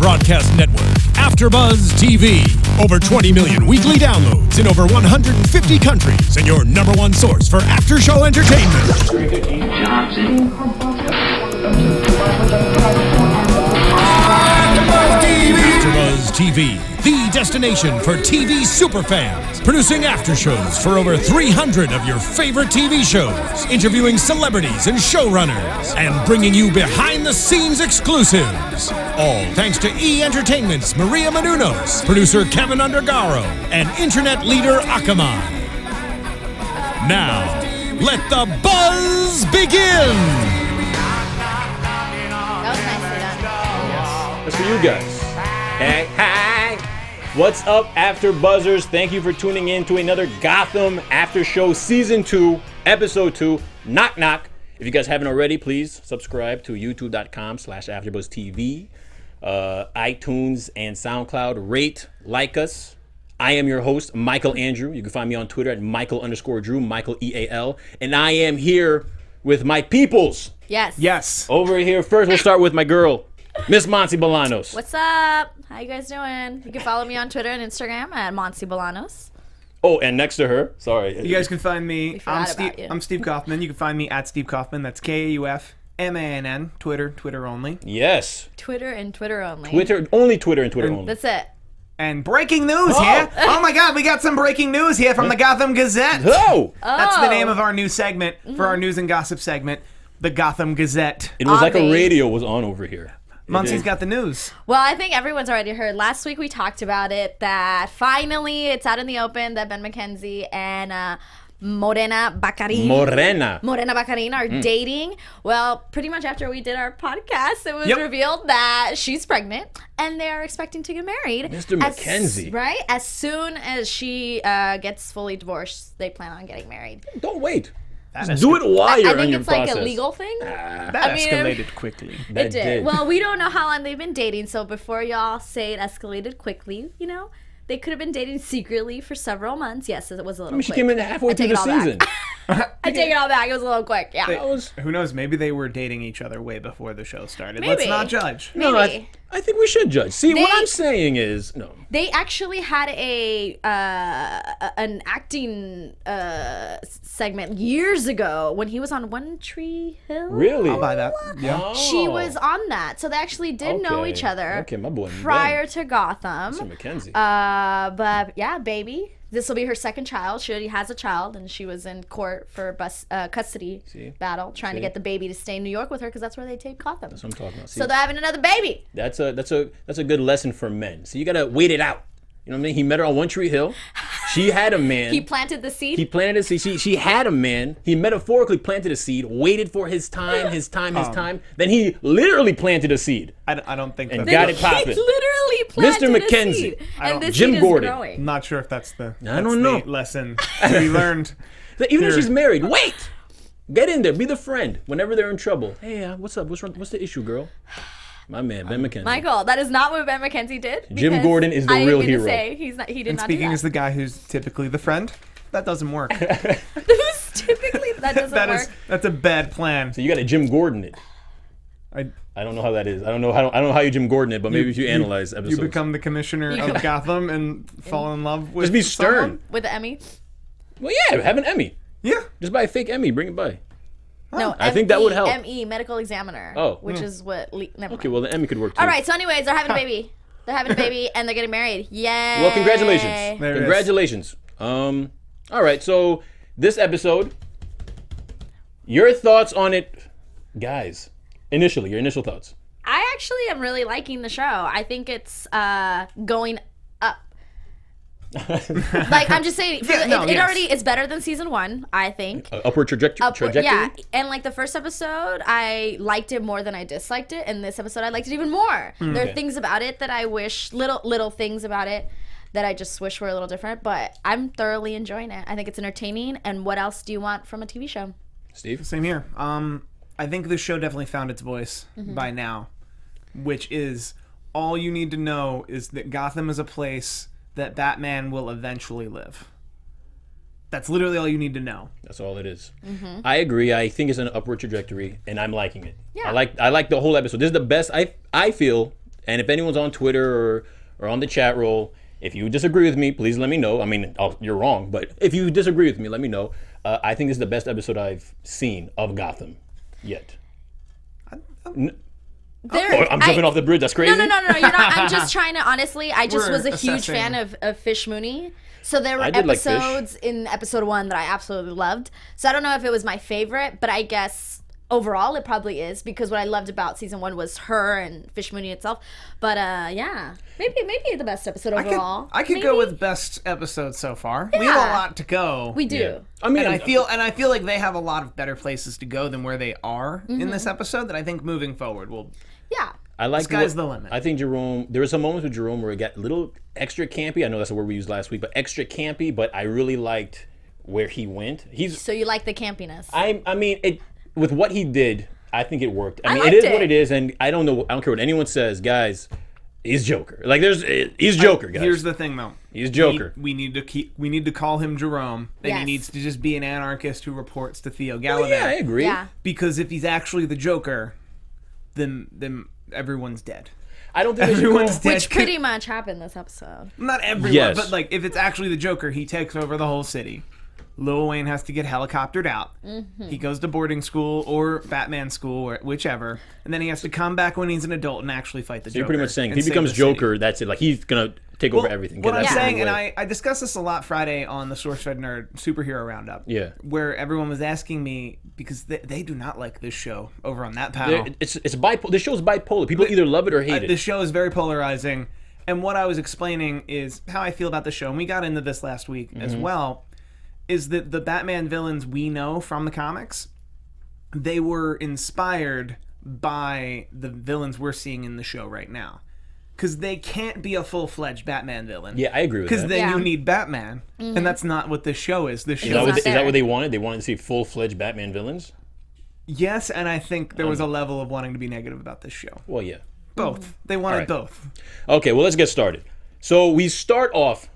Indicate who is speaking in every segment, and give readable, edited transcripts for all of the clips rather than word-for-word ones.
Speaker 1: broadcast network, AFTERBUZZ TV. Over 20 million weekly downloads in over 150 countries, and your number one source for after-show entertainment. AFTERBUZZ TV, the destination for TV superfans. Producing aftershows for over 300 of your favorite TV shows. Interviewing celebrities and showrunners. And bringing you behind-the-scenes exclusives. All thanks to E! Entertainment's Maria Menounos, producer Kevin Undergaro, and internet leader Akamai. Now, let the buzz begin!
Speaker 2: That was nicely done.
Speaker 3: That's for you guys. Hey, hi. What's up, After Buzzers? Thank you for tuning in to another Gotham After Show Season 2, Episode 2, Knock Knock. If you guys haven't already, please subscribe to youtube.com/AfterBuzzTV, iTunes and SoundCloud. Rate, like us. I am your host, Micheal Andrew. You can find me on Twitter at Micheal_Drew, Micheal EAL. And I am here with my peoples.
Speaker 2: Yes.
Speaker 3: Over here, first we'll start with my girl, Miss Monse Bolanos.
Speaker 2: What's up? How you guys doing? You can follow me on Twitter and Instagram at Monse Bolanos.
Speaker 3: Oh, and next to her, sorry.
Speaker 4: You guys can find me. I'm
Speaker 2: you.
Speaker 4: Steve Kaufmann. You can find me at Steve Kaufmann. That's KAUFMANN. Twitter only.
Speaker 3: Yes.
Speaker 2: Twitter and Twitter only.
Speaker 3: Twitter only.
Speaker 2: That's it.
Speaker 4: And breaking news here. Oh my God, we got some breaking news here from the Gotham Gazette.
Speaker 3: Oh!
Speaker 4: That's the name of our new segment for our news and gossip segment, the Gotham Gazette.
Speaker 3: It was like a radio was on over here.
Speaker 4: Monse's got the news.
Speaker 2: Well, I think everyone's already heard. Last week we talked about it, that finally it's out in the open that Ben McKenzie and Morena Baccarin are dating. Well, pretty much after we did our podcast, it was revealed that she's pregnant and they're expecting to get married.
Speaker 3: Mr. McKenzie.
Speaker 2: Right? As soon as she gets fully divorced, they plan on getting married.
Speaker 3: Don't wait. Just do it while you're in your process.
Speaker 2: I think it's like a legal thing.
Speaker 4: That escalated quickly.
Speaker 2: It did. Well, we don't know how long they've been dating, so before y'all say it escalated quickly, you know, they could have been dating secretly for several months. Yes, it was a little quick.
Speaker 3: She came in halfway through the season.
Speaker 2: I take it all back. It was a little quick, yeah.
Speaker 4: Who knows? Maybe they were dating each other way before the show started.
Speaker 2: Maybe.
Speaker 4: Let's not judge.
Speaker 2: Maybe.
Speaker 3: No, I think we should judge. See, what I'm saying is, no.
Speaker 2: They actually had an acting segment years ago when he was on One Tree Hill.
Speaker 3: Really?
Speaker 4: I'll buy that. Yeah.
Speaker 3: Oh.
Speaker 2: She was on that, so they actually did know each other.
Speaker 3: Okay, my boy.
Speaker 2: Prior to Gotham.
Speaker 3: Mr. McKenzie.
Speaker 2: But yeah, baby. This will be her second child. She already has a child, and she was in court for custody battle, trying to get the baby to stay in New York with her because that's where they taped Gotham.
Speaker 3: That's what I'm talking about. See,
Speaker 2: so they're having another baby.
Speaker 3: That's a good lesson for men. So you gotta wait it out. You know what I mean? He met her on One Tree Hill. She had a man.
Speaker 2: He planted the seed.
Speaker 3: She had a man. He metaphorically planted a seed, waited for his time. Then he literally planted a seed.
Speaker 4: I don't think
Speaker 3: and
Speaker 4: that's
Speaker 3: got it popping.
Speaker 2: He literally planted
Speaker 3: Mr.
Speaker 2: a
Speaker 3: McKenzie.
Speaker 2: seed. And this
Speaker 3: Jim
Speaker 2: seed
Speaker 3: Gordon.
Speaker 2: is growing.
Speaker 4: I'm not sure if that's the lesson to be learned.
Speaker 3: Even if she's married, wait. Get in there. Be the friend whenever they're in trouble. Hey, what's up? What's the issue, girl? My man, Ben McKenzie.
Speaker 2: Michael, that is not what Ben McKenzie did.
Speaker 3: Jim Gordon is the real hero.
Speaker 2: He did not do that.
Speaker 4: Speaking as the guy who's typically the friend, that doesn't work.
Speaker 2: Who's typically that doesn't work.
Speaker 4: That's a bad plan.
Speaker 3: So you got to Jim Gordon it.
Speaker 4: I
Speaker 3: don't know how that is. I don't know how you Jim Gordon it, but maybe if you analyze episodes.
Speaker 4: You become the commissioner of Gotham and fall in love with
Speaker 3: just be stern.
Speaker 4: someone?
Speaker 2: With the Emmy?
Speaker 3: Well, yeah, have an Emmy.
Speaker 4: Yeah.
Speaker 3: Just buy a fake Emmy, bring it by.
Speaker 2: No,
Speaker 3: I think that would help.
Speaker 2: ME, medical examiner.
Speaker 3: Oh.
Speaker 2: Which is what... Never
Speaker 3: Okay,
Speaker 2: mind.
Speaker 3: well, the Emmy could work too.
Speaker 2: All right, so anyways, they're having a baby. They're having a baby and they're getting married. Yay.
Speaker 3: Well, congratulations.
Speaker 4: There it is.
Speaker 3: Congratulations. All right, so this episode, your thoughts on it, guys. Initially, your initial thoughts.
Speaker 2: I actually am really liking the show. I think it's going up. Like, I'm just saying, it already is better than season 1, I think.
Speaker 3: Upward trajectory?
Speaker 2: Yeah, and like the first episode, I liked it more than I disliked it, and this episode, I liked it even more. There are things about it that I wish, little things about it that I just wish were a little different, but I'm thoroughly enjoying it. I think it's entertaining, and what else do you want from a TV show?
Speaker 3: Steve?
Speaker 4: Same here. I think the show definitely found its voice by now, which is all you need to know is that Gotham is a place that Batman will eventually live. That's literally all you need to know.
Speaker 3: That's all it is. I agree. I think it's an upward trajectory, and I'm liking it.
Speaker 2: Yeah.
Speaker 3: I like the whole episode. This is the best. I feel And if anyone's on Twitter or on the chat roll, if you disagree with me, please let me know. I mean, you're wrong, but if you disagree with me, let me know. I think this is the best episode I've seen of Gotham yet. I'm jumping off the bridge. That's crazy.
Speaker 2: No. You're not. I'm just trying to, honestly, I just was a huge fan of Fish Mooney. So there were episodes in episode 1 that I absolutely loved. So I don't know if it was my favorite, but I guess overall it probably is, because what I loved about season 1 was her and Fish Mooney itself. But yeah, maybe the best episode overall.
Speaker 4: I could go with best episode so far. Yeah. We have a lot to go.
Speaker 2: We do.
Speaker 3: Yeah. I mean,
Speaker 4: I feel like they have a lot of better places to go than where they are in this episode. That I think moving forward will.
Speaker 2: Yeah.
Speaker 3: I like
Speaker 4: sky's the limit.
Speaker 3: I think Jerome. There were some moments with Jerome where it got a little extra campy. I know that's the word we used last week, but extra campy. But I really liked where he went. So
Speaker 2: you like the campiness?
Speaker 3: I mean, with what he did, I think it worked. I mean, it is what it is, and I don't know. I don't care what anyone says, guys. He's Joker. Like he's Joker, guys.
Speaker 4: Here's the thing, though.
Speaker 3: He's Joker.
Speaker 4: We need to call him Jerome, and he needs to just be an anarchist who reports to Theo Gallivant.
Speaker 3: Yeah, I agree.
Speaker 2: Yeah.
Speaker 4: Because if he's actually the Joker, then everyone's dead.
Speaker 3: I don't think
Speaker 4: everyone's dead.
Speaker 2: Which pretty much happened this episode.
Speaker 4: Not everyone, but like if it's actually the Joker, he takes over the whole city. Lil Wayne has to get helicoptered out. Mm-hmm. He goes to boarding school or Batman school or whichever, and then he has to come back when he's an adult and actually fight the Joker.
Speaker 3: You're pretty much saying if he becomes Joker, that's it. Like he's gonna take over everything.
Speaker 4: What I'm saying, and I discussed this a lot Friday on the SourceFed Nerd Superhero Roundup.
Speaker 3: Yeah,
Speaker 4: where everyone was asking me because they do not like this show over on that panel.
Speaker 3: It's bipolar. This show's bipolar. People either love it or hate it.
Speaker 4: The show is very polarizing, and what I was explaining is how I feel about the show, and we got into this last week as well. Is that the Batman villains we know from the comics, they were inspired by the villains we're seeing in the show right now. Because they can't be a full-fledged Batman villain.
Speaker 3: Yeah, I agree with that.
Speaker 4: Because then you need Batman, and that's not what this show is. This show
Speaker 3: is that what they wanted? They wanted to see full-fledged Batman villains?
Speaker 4: Yes, and I think there was a level of wanting to be negative about this show.
Speaker 3: Well, yeah.
Speaker 4: Both. They wanted both.
Speaker 3: Okay, well, let's get started. So we start off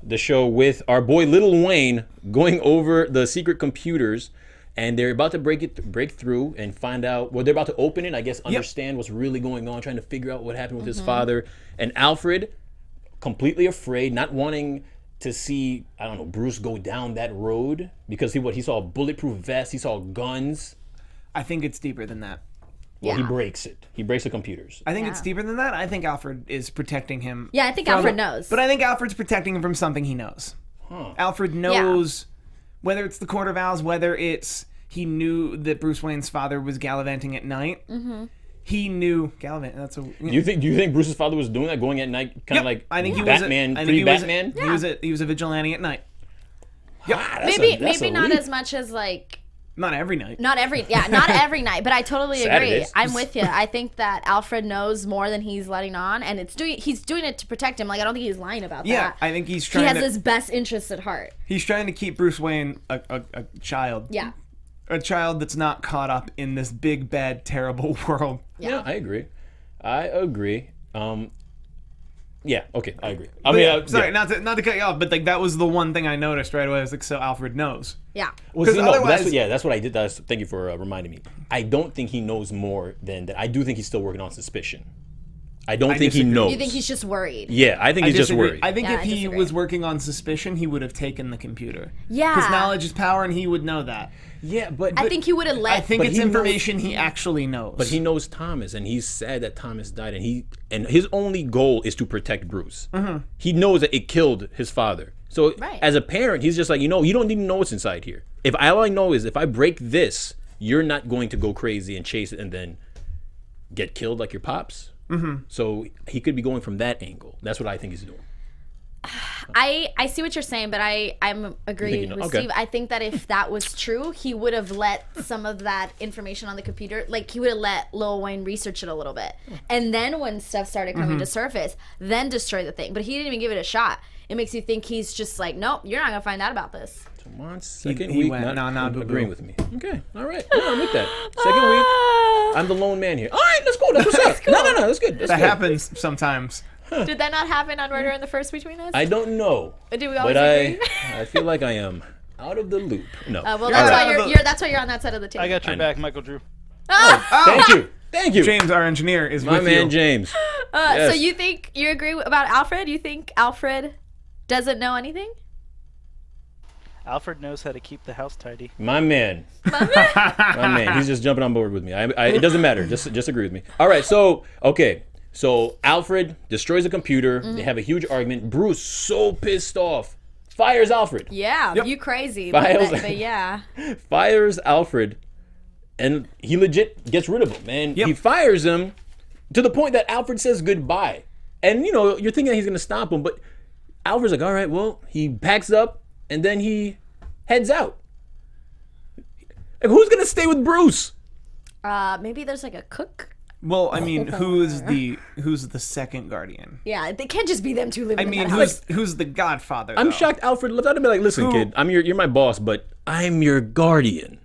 Speaker 3: the show with our boy Lil Wayne going over the secret computers, and they're about to break through and find out. Well, they're about to open it. I guess understand what's really going on, trying to figure out what happened with his father. And Alfred, completely afraid, not wanting to see Bruce go down that road because he saw a bulletproof vest, he saw guns.
Speaker 4: I think it's deeper than that.
Speaker 3: Well, he breaks it. He breaks the computers.
Speaker 4: I think it's deeper than that. I think Alfred is protecting him.
Speaker 2: Yeah, I think Alfred knows.
Speaker 4: But I think Alfred's protecting him from something he knows. Alfred knows, whether it's the Court of Owls, whether it's he knew that Bruce Wayne's father was gallivanting at night. Mm-hmm. He knew Gallivant. That's Do
Speaker 3: you think Bruce's father was doing that, going at night, kind of like
Speaker 4: I think
Speaker 3: Batman, pre-Batman?
Speaker 4: He was a vigilante at night.
Speaker 2: Maybe not as much as like.
Speaker 4: Not every night.
Speaker 2: Not every night, but I totally agree. I'm with you. I think that Alfred knows more than he's letting on, and he's doing it to protect him. Like, I don't think he's lying about that.
Speaker 4: Yeah, I think he's trying
Speaker 2: He has his best interests at heart.
Speaker 4: He's trying to keep Bruce Wayne a child.
Speaker 2: Yeah.
Speaker 4: A child that's not caught up in this big, bad, terrible world.
Speaker 3: Yeah, I agree. Yeah, okay, I agree.
Speaker 4: Sorry, not to cut you off, but like that was the one thing I noticed right away. I was like, so Alfred knows.
Speaker 2: Yeah.
Speaker 3: Well, that's what I did. Thank you for reminding me. I don't think he knows more than that. I do think he's still working on suspicion. I don't think he knows.
Speaker 2: You think he's just worried?
Speaker 3: Yeah, I think he's just worried.
Speaker 4: I think if he was working on suspicion, he would have taken the computer.
Speaker 2: Yeah.
Speaker 4: Because knowledge is power, and he would know that.
Speaker 3: Yeah, but
Speaker 2: I think he would have let.
Speaker 4: I think it's information he actually knows.
Speaker 3: But he knows Thomas, and he's sad that Thomas died, and his only goal is to protect Bruce. Mm-hmm. He knows that it killed his father. So as a parent, he's just like, you don't need to know what's inside here. If all I know is if I break this, you're not going to go crazy and chase it and then get killed like your pops. Mm-hmm. So he could be going from that angle. That's what I think he's doing.
Speaker 2: I see what you're saying, but I'm agreeing with Steve. I think that if that was true, he would have let some of that information on the computer, like he would have let Lil Wayne research it a little bit. And then when stuff started coming to surface, then destroy the thing. But he didn't even give it a shot. It makes you think he's just like, nope, you're not going to find out about this.
Speaker 3: Monse, second week,
Speaker 4: went,
Speaker 3: not agreeing with me. Okay, all right. Yeah, I'm with that. Second week, I'm the lone man here. All right, let's go. That's what's up. No, that's good.
Speaker 4: That happens sometimes.
Speaker 2: Did that not happen on Murder in the First Between Us?
Speaker 3: I don't know.
Speaker 2: Do we always agree?
Speaker 3: I feel like I am out of the loop. No.
Speaker 2: Well, that's why you're on that side of the table.
Speaker 5: I got your back, Michael Drew.
Speaker 3: Oh, thank you.
Speaker 4: James, our engineer, is
Speaker 3: my
Speaker 4: with
Speaker 3: man
Speaker 4: you.
Speaker 3: James.
Speaker 2: So you agree about Alfred? You think Alfred doesn't know anything?
Speaker 5: Alfred knows how to keep the house tidy.
Speaker 3: My man. My man. He's just jumping on board with me. It doesn't matter. Just agree with me. All right. So Alfred destroys the computer. They have a huge argument. Bruce, so pissed off, fires Alfred.
Speaker 2: Yeah, you crazy.
Speaker 3: But
Speaker 2: yeah.
Speaker 3: Fires Alfred, and he legit gets rid of him. And he fires him to the point that Alfred says goodbye. And, you're thinking that he's going to stop him. But Alfred's like, all right, well, he packs up. And then he heads out. Like, who's gonna stay with Bruce?
Speaker 2: Maybe there's like a cook.
Speaker 4: Well, I mean, who's the second guardian?
Speaker 2: Yeah, they can't just be them two living.
Speaker 4: I mean, who's the godfather?
Speaker 3: I'm
Speaker 4: though?
Speaker 3: shocked Alfred left out to be like, listen, kid, you're my boss, but I'm your guardian.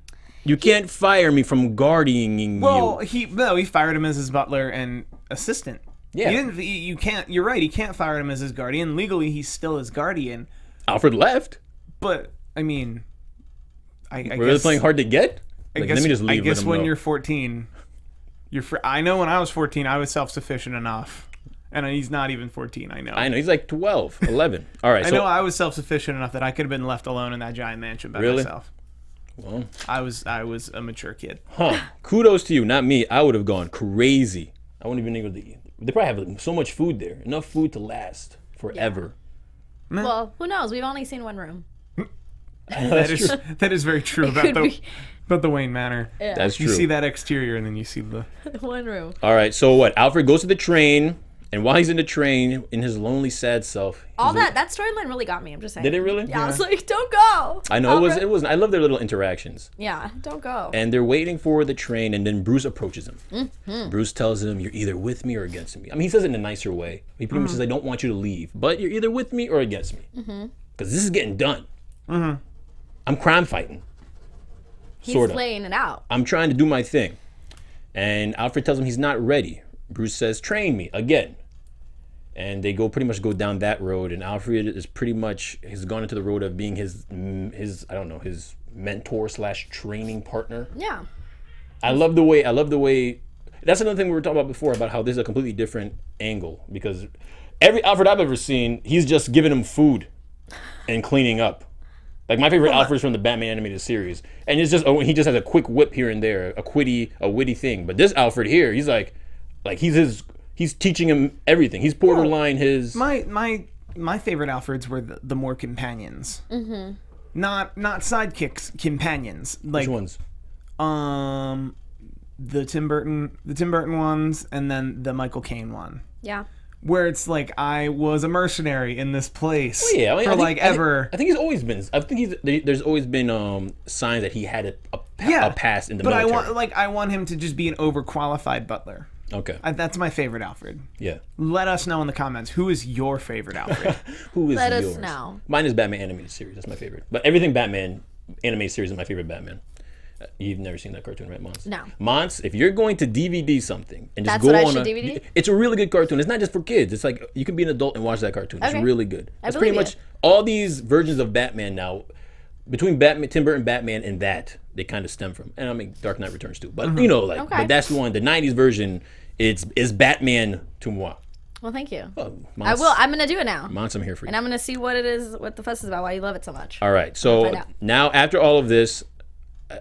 Speaker 3: You can't fire me from guarding you.
Speaker 4: Well, he fired him as his butler and assistant.
Speaker 3: Yeah,
Speaker 4: you can't. You're right. He can't fire him as his guardian. Legally, he's still his guardian.
Speaker 3: Alfred left.
Speaker 4: But I mean, I
Speaker 3: We're
Speaker 4: guess
Speaker 3: really playing hard to get.
Speaker 4: I guess,
Speaker 3: let me just leave.
Speaker 4: I guess when you're 14, I know when I was 14, I was self-sufficient enough, and he's not even 14. I know.
Speaker 3: He's like 12, 11. All right.
Speaker 4: I know I was self-sufficient enough that I could have been left alone in that giant mansion by myself.
Speaker 3: Well,
Speaker 4: I was a mature kid.
Speaker 3: Kudos to you, not me. I would have gone crazy. I wouldn't even able to eat. They probably have so much food there, enough food to last forever.
Speaker 2: Yeah. Well, who knows? We've only seen one room.
Speaker 4: That is very true about the Wayne Manor.
Speaker 2: Yeah.
Speaker 3: That's true.
Speaker 4: You see that exterior, and then you see the
Speaker 2: one room.
Speaker 3: All right, so what? Alfred goes to the train, and while he's in the train, in his lonely, sad self,
Speaker 2: that storyline really got me. I'm just saying.
Speaker 3: Did it really?
Speaker 2: Yeah, I was like, don't go.
Speaker 3: I know
Speaker 2: Alfred.
Speaker 3: it was. I love their little interactions.
Speaker 2: Yeah, don't go.
Speaker 3: And they're waiting for the train, and then Bruce approaches him. Mm-hmm. Bruce tells him, "You're either with me or against me." I mean, he says it in a nicer way. He pretty much says, "I don't want you to leave, but you're either with me or against me, because this is getting done." Mm-hmm. I'm crime fighting.
Speaker 2: He's
Speaker 3: sorta.
Speaker 2: laying it out.
Speaker 3: I'm trying to do my thing. And Alfred tells him he's not ready. Bruce says, train me again. And they pretty much go down that road. And Alfred is has gone into the road of being his mentor / training partner.
Speaker 2: Yeah.
Speaker 3: I love the way, that's another thing we were talking about before, about how this is a completely different angle. Because every Alfred I've ever seen, he's just giving him food and cleaning up. Like, my favorite Alfred's from the Batman animated series. And it's just, he just has a quick whip here and there, a witty thing. But this Alfred here, he's like he's teaching him everything. He's borderline his...
Speaker 4: My favorite Alfreds were the more companions. Mm-hmm. Not sidekicks, companions. Like,
Speaker 3: which ones?
Speaker 4: The Tim Burton ones, and then the Michael Caine one.
Speaker 2: Yeah.
Speaker 4: Where it's like, I was a mercenary in this place
Speaker 3: ever. I think he's always been. I think there's always been signs that he had a past in the military.
Speaker 4: But I want him to just be an overqualified butler.
Speaker 3: Okay.
Speaker 4: That's my favorite Alfred.
Speaker 3: Yeah.
Speaker 4: Let us know in the comments, who is your favorite Alfred?
Speaker 3: Who is
Speaker 2: Let
Speaker 3: yours?
Speaker 2: us know.
Speaker 3: Mine is Batman animated series. That's my favorite. But everything Batman animated series is my favorite Batman. You've never seen that cartoon, right, Monse?
Speaker 2: No.
Speaker 3: Monse, if you're going to DVD something and just
Speaker 2: That's
Speaker 3: go
Speaker 2: what I
Speaker 3: on
Speaker 2: should DVD?
Speaker 3: It's a really good cartoon. It's not just for kids. It's like you can be an adult and watch that cartoon. It's
Speaker 2: Okay.
Speaker 3: really good.
Speaker 2: I
Speaker 3: It's pretty
Speaker 2: believe
Speaker 3: much all these versions of Batman now. Between Tim Burton Batman and that, they kind of stem from. And I mean, Dark Knight Returns too. But
Speaker 2: Okay.
Speaker 3: but that's the one. The '90s version is Batman to moi.
Speaker 2: Well, thank you.
Speaker 3: Oh,
Speaker 2: I will. I'm gonna do it now.
Speaker 3: Monse, I'm here for you.
Speaker 2: And I'm gonna see what it is, what the fuss is about, why you love it so much.
Speaker 3: All right. So
Speaker 2: find out.
Speaker 3: now, after all of this,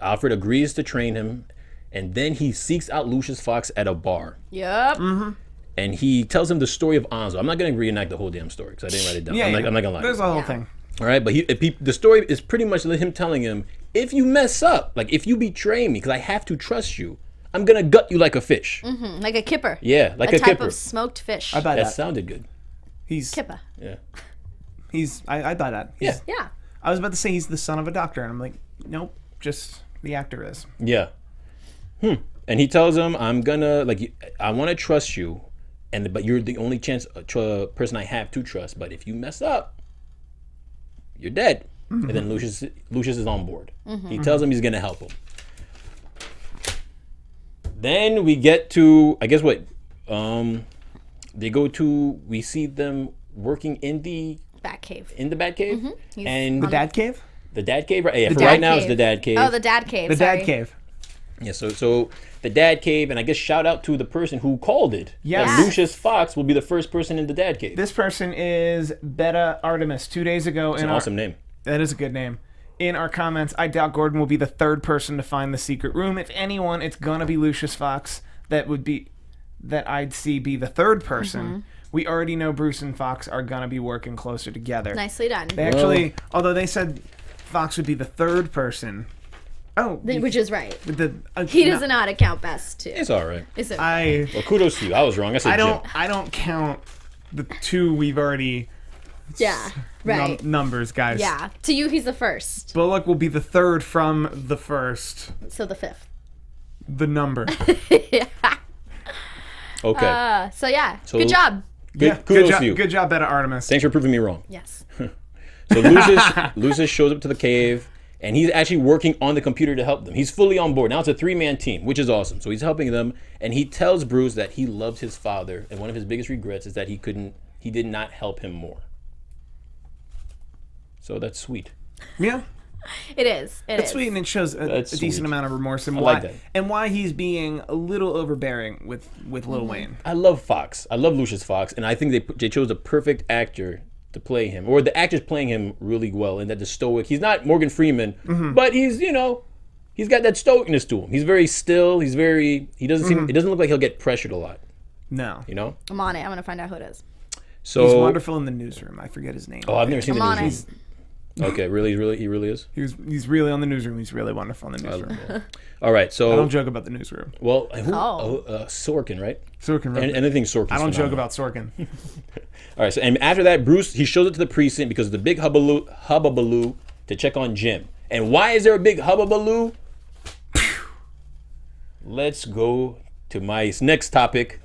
Speaker 3: Alfred agrees to train him, and then he seeks out Lucius Fox at a bar.
Speaker 2: Yep.
Speaker 3: Mm-hmm. And he tells him the story of Anzo. I'm not going to reenact the whole damn story because I didn't write it down. I'm not going to lie.
Speaker 4: There's a whole thing.
Speaker 3: All right, but the story is pretty much him telling him, if you mess up, like if you betray me, because I have to trust you, I'm going to gut you like a fish.
Speaker 2: Mm-hmm. Like a kipper.
Speaker 3: Yeah, like a
Speaker 2: type
Speaker 3: kipper.
Speaker 2: of smoked fish.
Speaker 4: I buy
Speaker 3: That
Speaker 4: that.
Speaker 3: sounded good.
Speaker 4: He's
Speaker 2: Kipper.
Speaker 3: Yeah.
Speaker 4: I buy that.
Speaker 2: Yeah.
Speaker 4: I was about to say he's the son of a doctor, and I'm like, nope, just the actor is.
Speaker 3: Yeah. And he tells him, I'm gonna I want to trust you, but you're the only person I have to trust. But if you mess up, you're dead. Mm-hmm. And then Lucius is on board. Mm-hmm. He tells him he's gonna help him. Then we get to, I guess what, we see them working in the
Speaker 2: Batcave.
Speaker 3: Mm-hmm. And
Speaker 4: the Dad Cave?
Speaker 3: The Dad Cave, right? Yeah,
Speaker 2: The
Speaker 3: for
Speaker 2: Dad
Speaker 3: right now
Speaker 2: Cave.
Speaker 3: it's the Dad Cave.
Speaker 2: Oh, the Dad Cave.
Speaker 4: The
Speaker 2: sorry.
Speaker 4: Dad Cave.
Speaker 3: Yeah, so the Dad Cave, and I guess shout out to the person who called it.
Speaker 4: Yes.
Speaker 3: That Lucius Fox will be the first person in the Dad Cave.
Speaker 4: This person is Beta Artemis. 2 days ago,
Speaker 3: It's an awesome name.
Speaker 4: That is a good name. In our comments, I doubt Gordon will be the third person to find the secret room. If anyone, it's gonna be Lucius Fox. That I'd see be the third person. We already know Bruce and Fox are gonna be working closer together.
Speaker 2: Nicely done.
Speaker 4: They actually, although they said Fox would be the third person. Oh,
Speaker 2: Which is right.
Speaker 4: He
Speaker 2: doesn't know how to count best, too.
Speaker 3: It's all right.
Speaker 2: Is it?
Speaker 3: Well, kudos to you. I was wrong. I said Jim.
Speaker 4: I don't count the two we've already.
Speaker 2: Yeah, right.
Speaker 4: Numbers, guys.
Speaker 2: Yeah. To you, he's the first.
Speaker 4: Bullock will be the third from the first.
Speaker 2: So the fifth.
Speaker 4: The number.
Speaker 3: Okay.
Speaker 2: So yeah, good job.
Speaker 3: Kudos to you.
Speaker 4: Good job, Beta Artemis.
Speaker 3: Thanks for proving me wrong.
Speaker 2: Yes.
Speaker 3: So Lucius shows up to the cave, and he's actually working on the computer to help them. He's fully on board. Now it's a 3-man team, which is awesome. So he's helping them, and he tells Bruce that he loves his father, and one of his biggest regrets is that he did not help him more. So that's sweet.
Speaker 4: Yeah.
Speaker 2: It is.
Speaker 4: It's sweet, and it shows a decent amount of remorse and why he's being a little overbearing with Lil Wayne.
Speaker 3: I love Fox. I love Lucius Fox, and I think they chose a perfect actor to play him, or the actor's playing him really well, and that the stoic. He's not Morgan Freeman, but he's he's got that stoicness to him. He's very still. He doesn't seem. It doesn't look like he'll get pressured a lot.
Speaker 4: No.
Speaker 2: I'm on it. I'm gonna find out who it is.
Speaker 3: So
Speaker 4: he's wonderful in the newsroom. I forget his name.
Speaker 3: Oh, I've never seen the newsroom.
Speaker 2: It.
Speaker 3: Okay, really, he really is.
Speaker 4: He's really on the newsroom. He's really wonderful in the newsroom.
Speaker 3: All right, so
Speaker 4: I don't joke about the newsroom.
Speaker 3: Well, Sorkin, right?
Speaker 4: Sorkin.
Speaker 3: And anything Sorkin.
Speaker 4: I don't joke about Sorkin.
Speaker 3: All right, so and after that, Bruce he shows up to the precinct because of the big hubbubaloo to check on Jim. And why is there a big hubbubaloo? Let's go to my next topic.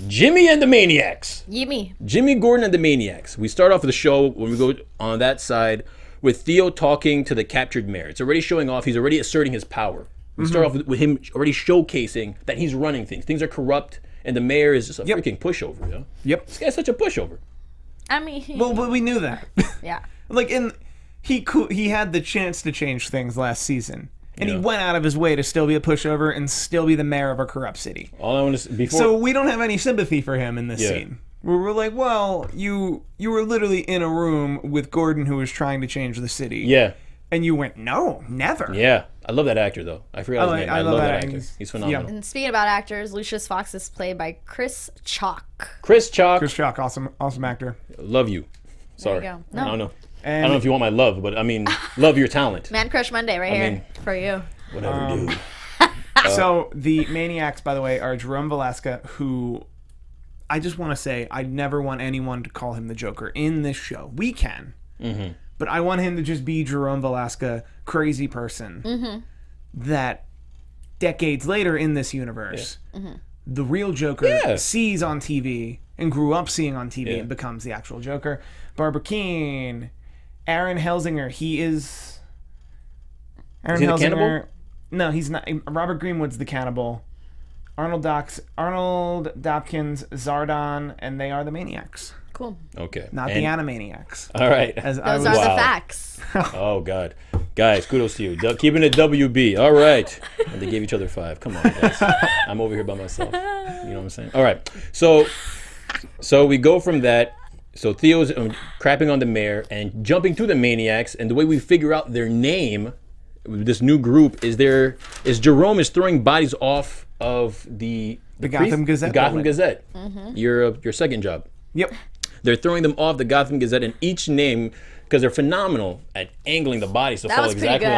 Speaker 3: Jimmy and the Maniacs. Jimmy Gordon and the Maniacs. We start off the show when we go on that side with Theo talking to the captured mayor. It's already showing off. He's already asserting his power. We start off with him already showcasing that he's running things. Things are corrupt, and the mayor is just a freaking pushover. Yeah?
Speaker 4: Yep.
Speaker 3: This guy's such a pushover.
Speaker 2: I mean.
Speaker 4: Well, but we knew that.
Speaker 2: Yeah.
Speaker 4: He had the chance to change things last season. And he went out of his way to still be a pushover and still be the mayor of a corrupt city.
Speaker 3: All I want to before.
Speaker 4: So we don't have any sympathy for him in this scene. We're like, well, you were literally in a room with Gordon who was trying to change the city.
Speaker 3: Yeah.
Speaker 4: And you went, no, never.
Speaker 3: Yeah. I love that actor, though. I forgot his name. I love that actor. He's phenomenal.
Speaker 2: And speaking about actors, Lucius Fox is played by Chris Chalk.
Speaker 3: Chris Chalk,
Speaker 4: awesome actor.
Speaker 3: Love you. Sorry.
Speaker 2: There you go. No.
Speaker 3: I don't know. I don't know if you want my love, but I mean, love your talent.
Speaker 2: Man Crush Monday here for you.
Speaker 3: Whatever, dude.
Speaker 4: So the Maniacs, by the way, are Jerome Velasca, who I just want to say I never want anyone to call him the Joker in this show. We can. But I want him to just be Jerome Velasca, crazy person that decades later in this universe, the real Joker sees on TV and grew up seeing on TV and becomes the actual Joker. Barbara Keene, Aaron Helsinger, he is...
Speaker 3: Is he the cannibal?
Speaker 4: No, he's not. Robert Greenwood's the cannibal. Arnold Dopkins, Zardon, and they are the Maniacs.
Speaker 2: Cool.
Speaker 3: Okay.
Speaker 4: Not the Animaniacs.
Speaker 3: All right.
Speaker 2: Those are the facts.
Speaker 3: Oh, God. Guys, kudos to you. Keeping it WB. All right. And they gave each other 5. Come on, guys. I'm over here by myself. You know what I'm saying? All right. So we go from that. So Theo's crapping on the mayor and jumping to the Maniacs. And the way we figure out their name, this new group, is Jerome is throwing bodies off of the
Speaker 4: Gotham Gazette.
Speaker 3: The Gotham Gazette. Your second job.
Speaker 4: Yep.
Speaker 3: They're throwing them off the Gotham Gazette, and each name, because they're phenomenal at angling the bodies to fall exactly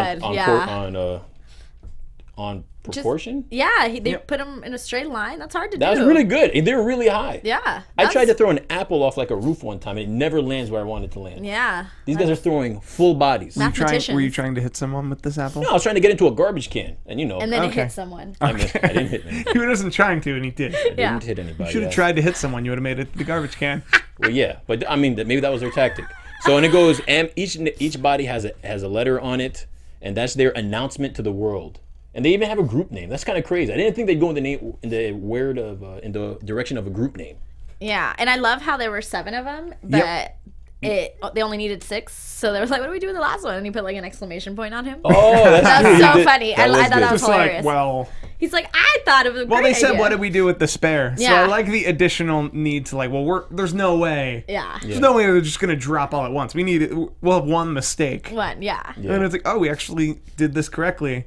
Speaker 3: on proportion.
Speaker 2: They put them in a straight line. That's hard to do.
Speaker 3: That was really good. And they're really high.
Speaker 2: Yeah.
Speaker 3: I tried to throw an apple off like a roof one time, and it never lands where I wanted it to land.
Speaker 2: Yeah.
Speaker 3: These guys are throwing full bodies.
Speaker 4: Were you trying to hit someone with this apple?
Speaker 3: No, I was trying to get into a garbage can, and
Speaker 2: And then it hit someone.
Speaker 3: I didn't hit anybody.
Speaker 4: He wasn't trying to, and he did.
Speaker 3: I didn't hit anybody.
Speaker 4: You should have tried to hit someone. You would have made it to the garbage can.
Speaker 3: Well, yeah, but I mean, maybe that was their tactic. So, and it goes, and each body has a letter on it, and that's their announcement to the world. And they even have a group name. That's kind of crazy. I didn't think they'd go in the direction of a group name.
Speaker 2: Yeah, and I love how there were 7 of them, but they only needed 6, so they were like, "What do we do with the last one?" And he put like an exclamation point on him.
Speaker 3: Oh,
Speaker 2: that was so funny. I thought that was
Speaker 4: Just
Speaker 2: hilarious.
Speaker 4: like, well,
Speaker 2: He's like, "I thought it was a
Speaker 4: well,
Speaker 2: great
Speaker 4: they said,
Speaker 2: idea."
Speaker 4: what did we do with the spare? So
Speaker 2: Yeah.
Speaker 4: I like the additional need to like, well, there's no way.
Speaker 2: Yeah.
Speaker 4: There's no way they're just gonna drop all at once. We'll have one mistake.
Speaker 2: What? Yeah.
Speaker 4: And it's like, oh, we actually did this correctly.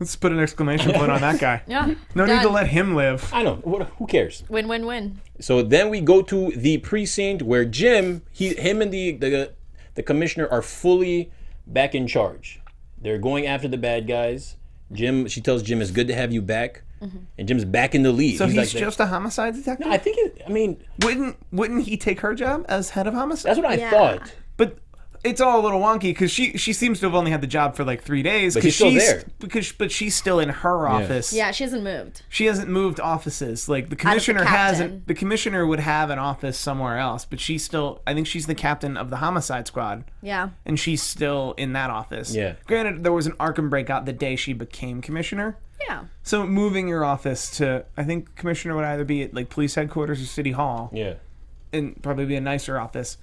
Speaker 4: Let's put an exclamation point on that guy.
Speaker 2: Yeah.
Speaker 4: No need to
Speaker 2: Done.
Speaker 4: let him live.
Speaker 3: I know. Who cares?
Speaker 2: Win.
Speaker 3: So then we go to the precinct where Jim, him and the commissioner are fully back in charge. They're going after the bad guys. She tells Jim, "It's good to have you back," and Jim's back in the lead.
Speaker 4: So he's
Speaker 3: like,
Speaker 4: just a homicide detective?
Speaker 3: No, I think.
Speaker 4: Wouldn't he take her job as head of homicide?
Speaker 3: That's what I
Speaker 2: Yeah.
Speaker 3: thought.
Speaker 4: But it's all a little wonky because she seems to have only had the job for like 3 days.
Speaker 3: But she's still there.
Speaker 4: But she's still in her office.
Speaker 2: Yeah, she hasn't moved.
Speaker 4: She hasn't moved offices. Like the commissioner hasn't. The commissioner would have an office somewhere else, but she's still. I think she's the captain of the homicide squad.
Speaker 2: Yeah.
Speaker 4: And she's still in that office.
Speaker 3: Yeah.
Speaker 4: Granted, there was an Arkham breakout the day she became commissioner.
Speaker 2: Yeah.
Speaker 4: So moving your office to, I think commissioner would either be at like police headquarters or city hall.
Speaker 3: Yeah.
Speaker 4: And probably be a nicer office.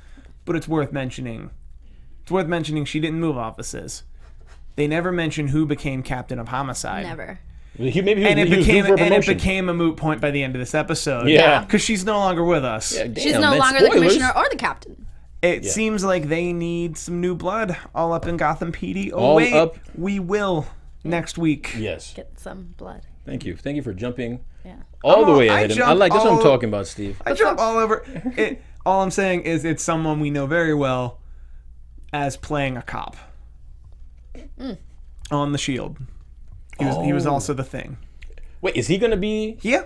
Speaker 4: But it's worth mentioning. It's worth mentioning she didn't move offices. They never mention who became captain of homicide.
Speaker 2: Never.
Speaker 4: It became a moot point by the end of this episode.
Speaker 3: Yeah.
Speaker 4: Because she's no longer with us.
Speaker 3: Yeah, damn,
Speaker 2: She's no
Speaker 3: man,
Speaker 2: longer the
Speaker 3: spoilers.
Speaker 2: commissioner or the captain.
Speaker 4: It seems like they need some new blood all up in Gotham PD. Oh,
Speaker 3: All
Speaker 4: wait.
Speaker 3: up.
Speaker 4: We will next week.
Speaker 3: Yes.
Speaker 2: Get some blood.
Speaker 3: Thank you for jumping
Speaker 2: Yeah.
Speaker 3: all the
Speaker 4: Oh,
Speaker 3: way
Speaker 4: I
Speaker 3: ahead. I
Speaker 4: jumped
Speaker 3: like that's what I'm
Speaker 4: all-
Speaker 3: talking about, Steve.
Speaker 4: I jump all over it. All I'm saying is it's someone we know very well as playing a cop on The Shield. He was also the Thing.
Speaker 3: Wait, is he gonna be?
Speaker 4: Yeah,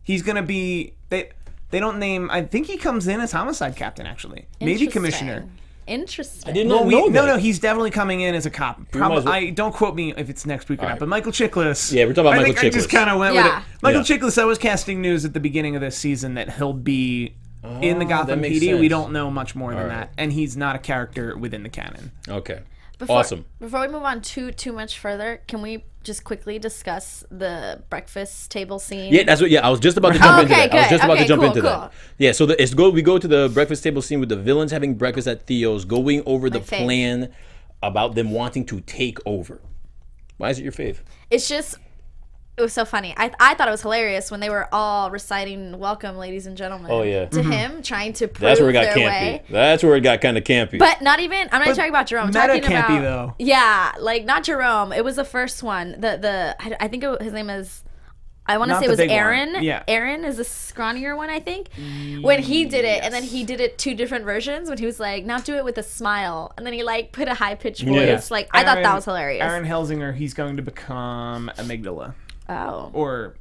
Speaker 4: he's gonna be. They don't name. I think he comes in as homicide captain. Actually, maybe
Speaker 2: Interesting.
Speaker 4: commissioner.
Speaker 2: Interesting.
Speaker 3: I didn't know that.
Speaker 4: No, he's definitely coming in as a cop.
Speaker 3: might as well-
Speaker 4: I don't quote me if it's next week or not.
Speaker 3: right.
Speaker 4: But Michael Chiklis.
Speaker 3: Yeah, we're talking about
Speaker 4: I
Speaker 3: Michael
Speaker 4: think I just
Speaker 3: Chiklis.
Speaker 4: kind of went
Speaker 2: Yeah.
Speaker 4: with it. Michael
Speaker 3: Yeah.
Speaker 4: Chiklis. I was casting news at the beginning of this season that he'll be in the
Speaker 3: that
Speaker 4: Gotham
Speaker 3: makes
Speaker 4: PD. We
Speaker 3: sense.
Speaker 4: don't know much more than
Speaker 3: All right.
Speaker 4: that, and he's not a character within the canon.
Speaker 3: Okay.
Speaker 2: Before we move on too much further, can we just quickly discuss the breakfast table scene?
Speaker 3: Yeah, that's what. Yeah, I was just about to jump into
Speaker 2: okay,
Speaker 3: that. I was
Speaker 2: good.
Speaker 3: just about to
Speaker 2: Okay,
Speaker 3: jump
Speaker 2: cool,
Speaker 3: into
Speaker 2: cool.
Speaker 3: that. Yeah, so we go to the breakfast table scene with the villains having breakfast at Theo's, going over the
Speaker 2: fave.
Speaker 3: plan about them wanting to take over. Why is it your fave?
Speaker 2: It's just, it was so funny. I thought it was hilarious when they were all reciting "Welcome, ladies and gentlemen."
Speaker 3: Oh, yeah.
Speaker 2: To him, trying to prove
Speaker 3: That's where it got
Speaker 2: their
Speaker 3: campy.
Speaker 2: way.
Speaker 3: That's where it got kind of campy.
Speaker 2: But not even. I'm not talking about Jerome. I'm
Speaker 4: meta
Speaker 2: talking
Speaker 4: campy,
Speaker 2: about
Speaker 4: though.
Speaker 2: Yeah, like not Jerome. It was the first one. I think his name is. I want to
Speaker 4: Not
Speaker 2: say it
Speaker 4: the
Speaker 2: was
Speaker 4: big one.
Speaker 2: Aaron.
Speaker 4: Yeah.
Speaker 2: Aaron is the scrawnier one, I think. When he did it, and then he did it 2 different versions. When he was like, "Now do it with a smile," and then he like put a high pitched voice.
Speaker 3: Yeah.
Speaker 2: Like I thought that was hilarious.
Speaker 4: Aaron Helsinger. He's going to become Amygdala,
Speaker 2: Oh.
Speaker 4: or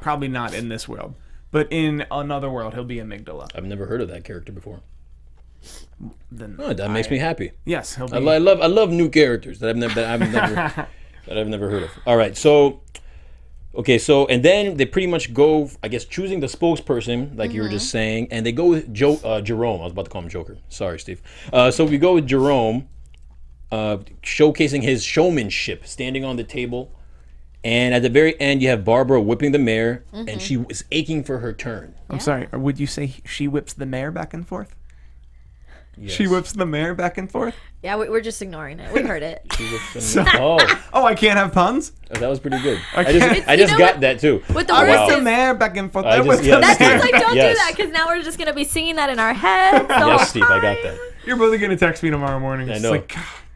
Speaker 4: probably not in this world, but in another world he'll be Amygdala.
Speaker 3: I've never heard of that character before.
Speaker 4: Then
Speaker 3: Oh, that makes me happy.
Speaker 4: yes, he'll be.
Speaker 3: I love new characters that I've never heard of. All right, so and then they pretty much go, I guess, choosing the spokesperson, like you were just saying, and they go with Jerome. I was about to call him Joker. Sorry, Steve. So we go with Jerome, showcasing his showmanship, standing on the table, and at the very end, you have Barbara whipping the mayor, and she was aching for her turn.
Speaker 4: I'm sorry. Or would you say she whips the mayor back and forth?
Speaker 3: Yes.
Speaker 4: She whips the mayor back and forth.
Speaker 2: Yeah, we're just ignoring it. We heard it.
Speaker 3: Oh,
Speaker 4: Oh, I can't have puns.
Speaker 3: that was pretty good.
Speaker 4: I
Speaker 3: I just
Speaker 2: You know
Speaker 3: got
Speaker 2: what?
Speaker 3: that too.
Speaker 2: With the
Speaker 4: I
Speaker 2: worst
Speaker 4: whip the
Speaker 2: is-
Speaker 4: mayor back and forth.
Speaker 3: I
Speaker 4: I
Speaker 3: just-
Speaker 4: whip the
Speaker 3: yeah.
Speaker 2: That
Speaker 4: mayor.
Speaker 2: sounds like don't
Speaker 3: Yes.
Speaker 2: do that because now we're just gonna be singing that in our heads. the whole
Speaker 3: Yes, Steve, I got
Speaker 2: time.
Speaker 3: that.
Speaker 4: You're both gonna text me tomorrow morning.
Speaker 3: I
Speaker 4: It's
Speaker 3: know.
Speaker 4: like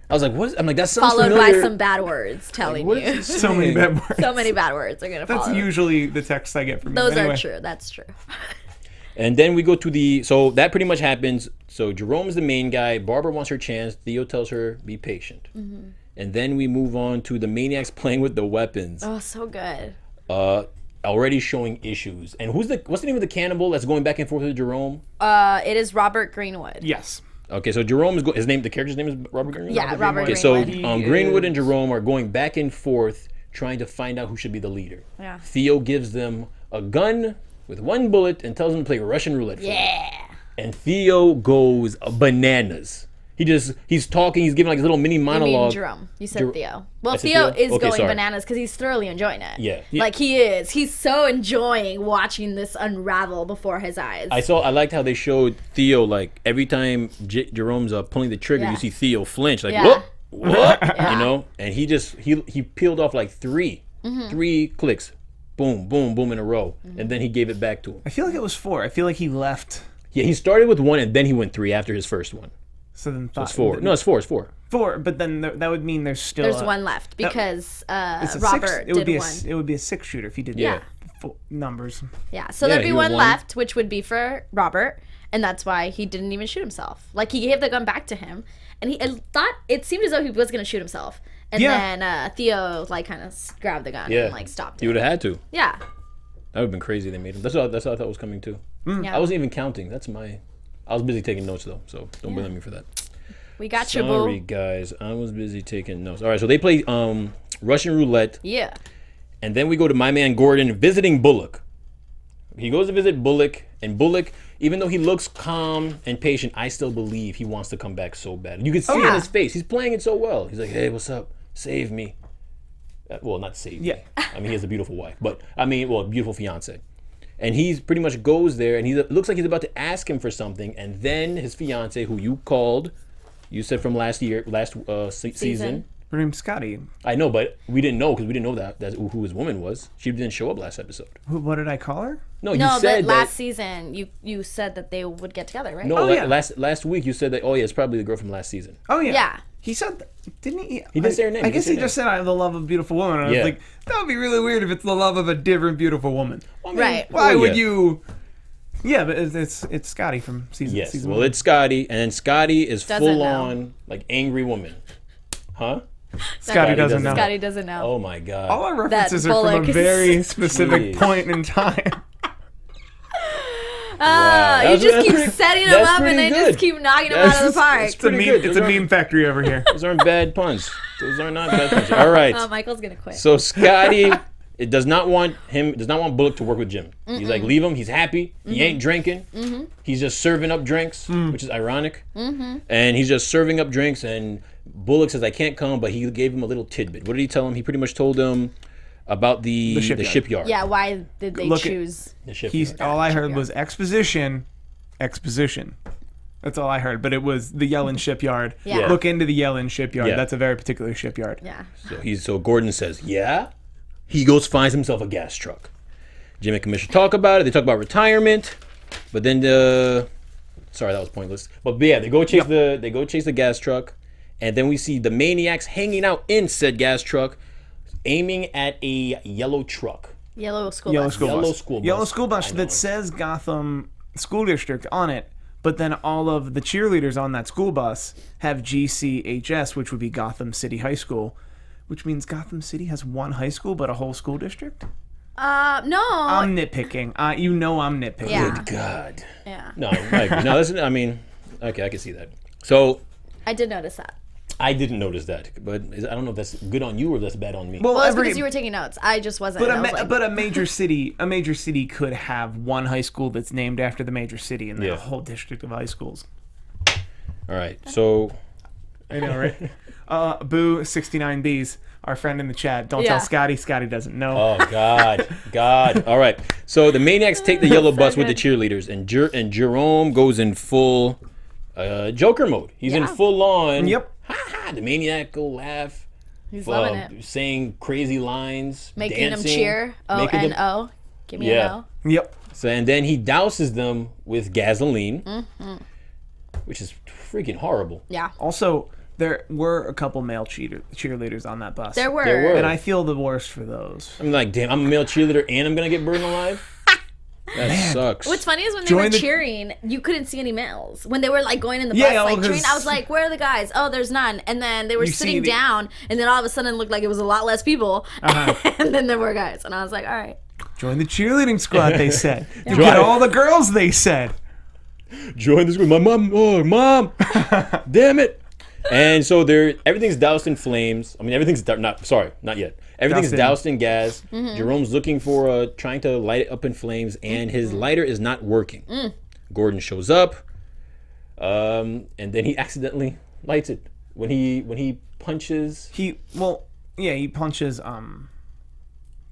Speaker 3: I was like, what? I'm like, that sounds
Speaker 2: Followed
Speaker 3: familiar.
Speaker 2: by some bad words telling
Speaker 3: What
Speaker 2: you.
Speaker 3: is he
Speaker 4: so many
Speaker 3: saying?
Speaker 4: bad words.
Speaker 2: So many bad words are gonna
Speaker 4: That's
Speaker 2: follow.
Speaker 4: usually the texts I get from you.
Speaker 2: Those
Speaker 4: Anyway.
Speaker 2: are true. That's true.
Speaker 3: And then we go to so that pretty much happens. So Jerome's the main guy. Barbara wants her chance. Theo tells her, be patient.
Speaker 2: Mm-hmm.
Speaker 3: And then we move on to the maniacs playing with the weapons.
Speaker 2: Oh, so good.
Speaker 3: Already showing issues. And what's the name of the cannibal that's going back and forth with Jerome?
Speaker 2: It is Robert Greenwood.
Speaker 4: Yes.
Speaker 3: Okay, so Jerome is the character's name is Robert Greenwood?
Speaker 2: Yeah, Robert
Speaker 3: Okay, so
Speaker 2: Greenwood.
Speaker 3: Greenwood and Jerome are going back and forth trying to find out who should be the leader.
Speaker 2: Yeah.
Speaker 3: Theo gives them a gun with 1 bullet and tells them to play Russian roulette for him.
Speaker 2: Yeah.
Speaker 3: And Theo goes bananas. He's talking. He's giving like his little mini monologue.
Speaker 2: You mean Jerome? You said Theo. Well,
Speaker 3: I said
Speaker 2: Theo
Speaker 3: Theo?
Speaker 2: is
Speaker 3: Okay,
Speaker 2: going
Speaker 3: sorry.
Speaker 2: bananas because he's thoroughly enjoying it.
Speaker 3: Yeah.
Speaker 2: Like he is. He's so enjoying watching this unravel before his eyes.
Speaker 3: I liked how they showed Theo, like every time Jerome's pulling the trigger,
Speaker 2: Yeah.
Speaker 3: you see Theo flinch, like
Speaker 2: Yeah.
Speaker 3: what,
Speaker 2: Yeah.
Speaker 3: you know? And he peeled off like three clicks, boom, boom, boom in a row, and then he gave it back to him.
Speaker 4: I feel like it was 4. I feel like he left.
Speaker 3: Yeah, he started with 1 and then he went 3 after his first one.
Speaker 4: So then
Speaker 3: It's 4. No, it's 4. It's 4.
Speaker 4: 4, but then that would mean there's still
Speaker 2: There's one left because
Speaker 4: it's a
Speaker 2: Robert
Speaker 4: it would
Speaker 2: did
Speaker 4: be
Speaker 2: one.
Speaker 4: it would be a 6-shooter if he did
Speaker 3: Yeah.
Speaker 4: full numbers.
Speaker 2: Yeah, so
Speaker 3: Yeah,
Speaker 2: there'd be
Speaker 3: he went
Speaker 2: one
Speaker 3: one.
Speaker 2: left, which would be for Robert, and that's why he didn't even shoot himself. Like he gave the gun back to him, and it seemed as though he was gonna shoot himself, and then Theo like kind of grabbed the gun and like stopped
Speaker 3: He
Speaker 2: it.
Speaker 3: would have had to.
Speaker 2: Yeah,
Speaker 3: That would have been crazy. They made him. That's what I thought was coming too.
Speaker 2: yeah.
Speaker 3: I wasn't even counting. I was busy taking notes though, so don't blame me for that.
Speaker 2: We got you,
Speaker 3: Sorry,
Speaker 2: boo.
Speaker 3: guys. I was busy taking notes. All right, so they play Russian roulette,
Speaker 2: Yeah,
Speaker 3: and then we go to my man Gordon visiting Bullock. He goes to visit Bullock, and Bullock, even though he looks calm and patient, I still believe he wants to come back so bad. You can see it in his face. He's playing it so well. He's like, "Hey, what's up? Save me." Well, not save me.
Speaker 4: Yeah.
Speaker 3: I mean, he has a beautiful wife, but beautiful fiance. And he's pretty much goes there, and he looks like he's about to ask him for something, and then his fiance, who you said from last season.
Speaker 4: Her name's Scotty.
Speaker 3: I know, but we didn't know because we didn't know that's who his woman was. She didn't show up last episode.
Speaker 4: What did I call her?
Speaker 3: No, you
Speaker 2: no,
Speaker 3: said
Speaker 2: but last
Speaker 3: that.
Speaker 2: season you said that they would get together, right?
Speaker 3: No,
Speaker 4: Oh, yeah.
Speaker 3: last week you said that. Oh yeah, it's probably the girl from last season.
Speaker 4: Oh yeah.
Speaker 2: Yeah.
Speaker 4: He said, didn't he?
Speaker 3: He didn't say her name.
Speaker 4: I
Speaker 3: He didn't
Speaker 4: guess
Speaker 3: say
Speaker 4: he
Speaker 3: her
Speaker 4: just
Speaker 3: name.
Speaker 4: said, "I have the love of a beautiful woman." And I
Speaker 3: Yeah.
Speaker 4: was like, that would be really weird if it's the love of a different beautiful woman.
Speaker 3: I mean,
Speaker 2: Right.
Speaker 4: Why
Speaker 3: well,
Speaker 4: would
Speaker 3: yeah.
Speaker 4: you? Yeah, but it's Scotty from season.
Speaker 3: Yes.
Speaker 4: Season
Speaker 3: Well,
Speaker 4: 1.
Speaker 3: it's Scotty, and then Scotty is
Speaker 2: Doesn't
Speaker 3: full
Speaker 2: know.
Speaker 3: on like angry woman. Huh?
Speaker 4: Scotty doesn't know.
Speaker 2: Scotty doesn't know.
Speaker 3: Oh my god.
Speaker 4: All our references are
Speaker 2: Bullock
Speaker 4: from a
Speaker 2: is-
Speaker 4: very specific
Speaker 3: Jeez.
Speaker 4: point in time.
Speaker 3: That
Speaker 2: You
Speaker 3: was-
Speaker 2: just
Speaker 3: that's
Speaker 2: keep
Speaker 3: pretty-
Speaker 2: setting them
Speaker 3: that's
Speaker 2: up and
Speaker 3: pretty
Speaker 2: they
Speaker 3: good.
Speaker 2: just keep knocking them
Speaker 3: That's-
Speaker 2: out of the park.
Speaker 3: that's
Speaker 4: It's a
Speaker 3: pretty
Speaker 4: meme.
Speaker 3: good.
Speaker 4: It's a meme factory over here.
Speaker 3: Those aren't bad puns. Those are not bad puns. All right.
Speaker 2: Oh, Michael's gonna quit.
Speaker 3: So Scotty does not want Bullock to work with Jim. He's like, leave him. He's happy. He ain't drinking. He's just serving up drinks, which is ironic. And he's just serving up drinks. And Bullock says, I can't come, but he gave him a little tidbit. What did he tell him? He pretty much told him about the shipyard.
Speaker 2: Yeah, why did they
Speaker 4: Look at-
Speaker 2: choose?
Speaker 3: The shipyard.
Speaker 4: All I heard was exposition. That's all I heard. But it was the Yellen shipyard.
Speaker 2: Yeah.
Speaker 4: Look into the Yellen shipyard.
Speaker 3: Yeah.
Speaker 4: That's a very particular shipyard.
Speaker 2: Yeah.
Speaker 3: So Gordon says, yeah. He goes, finds himself a gas truck. Jim and Commissioner talk about it. They talk about retirement. But then sorry, that was pointless. But yeah, they go chase the gas truck. And then we see the maniacs hanging out in said gas truck, aiming at a yellow truck.
Speaker 2: Yellow school
Speaker 4: Yellow
Speaker 2: bus.
Speaker 4: school
Speaker 3: Yellow
Speaker 4: bus.
Speaker 3: school bus.
Speaker 4: Yellow school bus
Speaker 3: I know.
Speaker 4: that says Gotham School District on it. But then all of the cheerleaders on that school bus have GCHS, which would be Gotham City High School, which means Gotham City has one high school but a whole school district.
Speaker 2: No.
Speaker 4: I'm nitpicking. You know I'm nitpicking.
Speaker 2: Yeah.
Speaker 3: God.
Speaker 2: Yeah.
Speaker 3: No, I mean, okay, I can see that. So
Speaker 2: I did notice that.
Speaker 3: I didn't notice that, but I don't know if that's good on you or that's bad on me.
Speaker 4: Well,
Speaker 2: Well, it's because you were taking notes. I just wasn't.
Speaker 4: but
Speaker 2: I was like,
Speaker 4: a major city could have one high school that's named after the major city, and then
Speaker 3: Yeah.
Speaker 4: a whole district of high schools.
Speaker 3: All right, so
Speaker 4: I know, right? Boo 69Bs, our friend in the chat. Don't
Speaker 2: Yeah.
Speaker 4: tell Scotty. Scotty doesn't know.
Speaker 3: oh God. All right, so the maniacs take the yellow bus with the
Speaker 2: good.
Speaker 3: cheerleaders, and Jerome goes in full Joker mode. He's in
Speaker 2: Yeah.
Speaker 3: full on.
Speaker 4: Yep.
Speaker 3: Ha ha! The maniac go laugh.
Speaker 2: he's loving it.
Speaker 3: Saying crazy lines,
Speaker 2: Making them
Speaker 3: dancing,
Speaker 2: cheer.
Speaker 3: making them-
Speaker 2: O-N-O. Give me
Speaker 3: Yeah.
Speaker 2: an O.
Speaker 4: Yep.
Speaker 3: So, and then he douses them with gasoline,
Speaker 2: Mm-hmm.
Speaker 3: which is freaking horrible.
Speaker 2: Yeah.
Speaker 4: Also, there were a couple male cheerleaders on that bus.
Speaker 2: There were.
Speaker 3: There were.
Speaker 4: And I feel the worst for those.
Speaker 3: I'm like, damn, I'm a male cheerleader and I'm gonna get burned alive? That sucks.
Speaker 2: What's funny is when they
Speaker 4: Join
Speaker 2: were
Speaker 4: the-
Speaker 2: cheering, you couldn't see any males. When they were like going in the
Speaker 4: Yeah,
Speaker 2: bus,
Speaker 4: well,
Speaker 2: like cheering,
Speaker 4: 'cause-
Speaker 2: I was like, "Where are the guys?" Oh, there's none. And then they were
Speaker 4: You see
Speaker 2: sitting
Speaker 4: the-
Speaker 2: down, and then all of a sudden, it looked like it was a lot less people. And then there were guys, and I was like, "All right."
Speaker 4: Join the cheerleading squad, they said. You
Speaker 3: Join-
Speaker 4: get all the girls, they said.
Speaker 3: Join this group. My mom, mom, damn it. And so everything's doused in flames. I mean, not yet. Everything's doused in gas. Jerome's looking for, trying to light it up in flames, and his lighter is not working. Gordon shows up, and then he accidentally Lights it. When he punches.
Speaker 4: He punches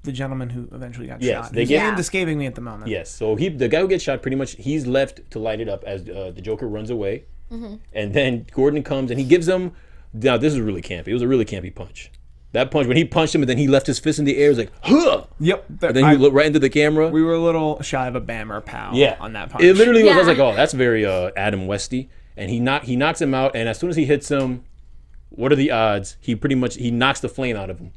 Speaker 4: the gentleman who eventually got
Speaker 3: Yes,
Speaker 4: shot.
Speaker 3: they
Speaker 4: His
Speaker 3: get-
Speaker 4: name's escaping me at the moment.
Speaker 3: Yes, so the guy who gets shot, pretty much, he's left to light it up as the Joker runs away. And then Gordon comes and he gives him, now this is really campy. It was a really campy punch. That punch, when he punched him and then he left his fist in the air, it was like, huh!
Speaker 4: Yep.
Speaker 3: And then he looked right into the camera.
Speaker 4: We were a little shy of a bam or pow on that punch.
Speaker 3: It literally was, I was
Speaker 2: Yeah.
Speaker 3: like, oh, that's very Adam Westy. And he knocks him out, and as soon as he hits him, what are the odds? He knocks the flame out of him.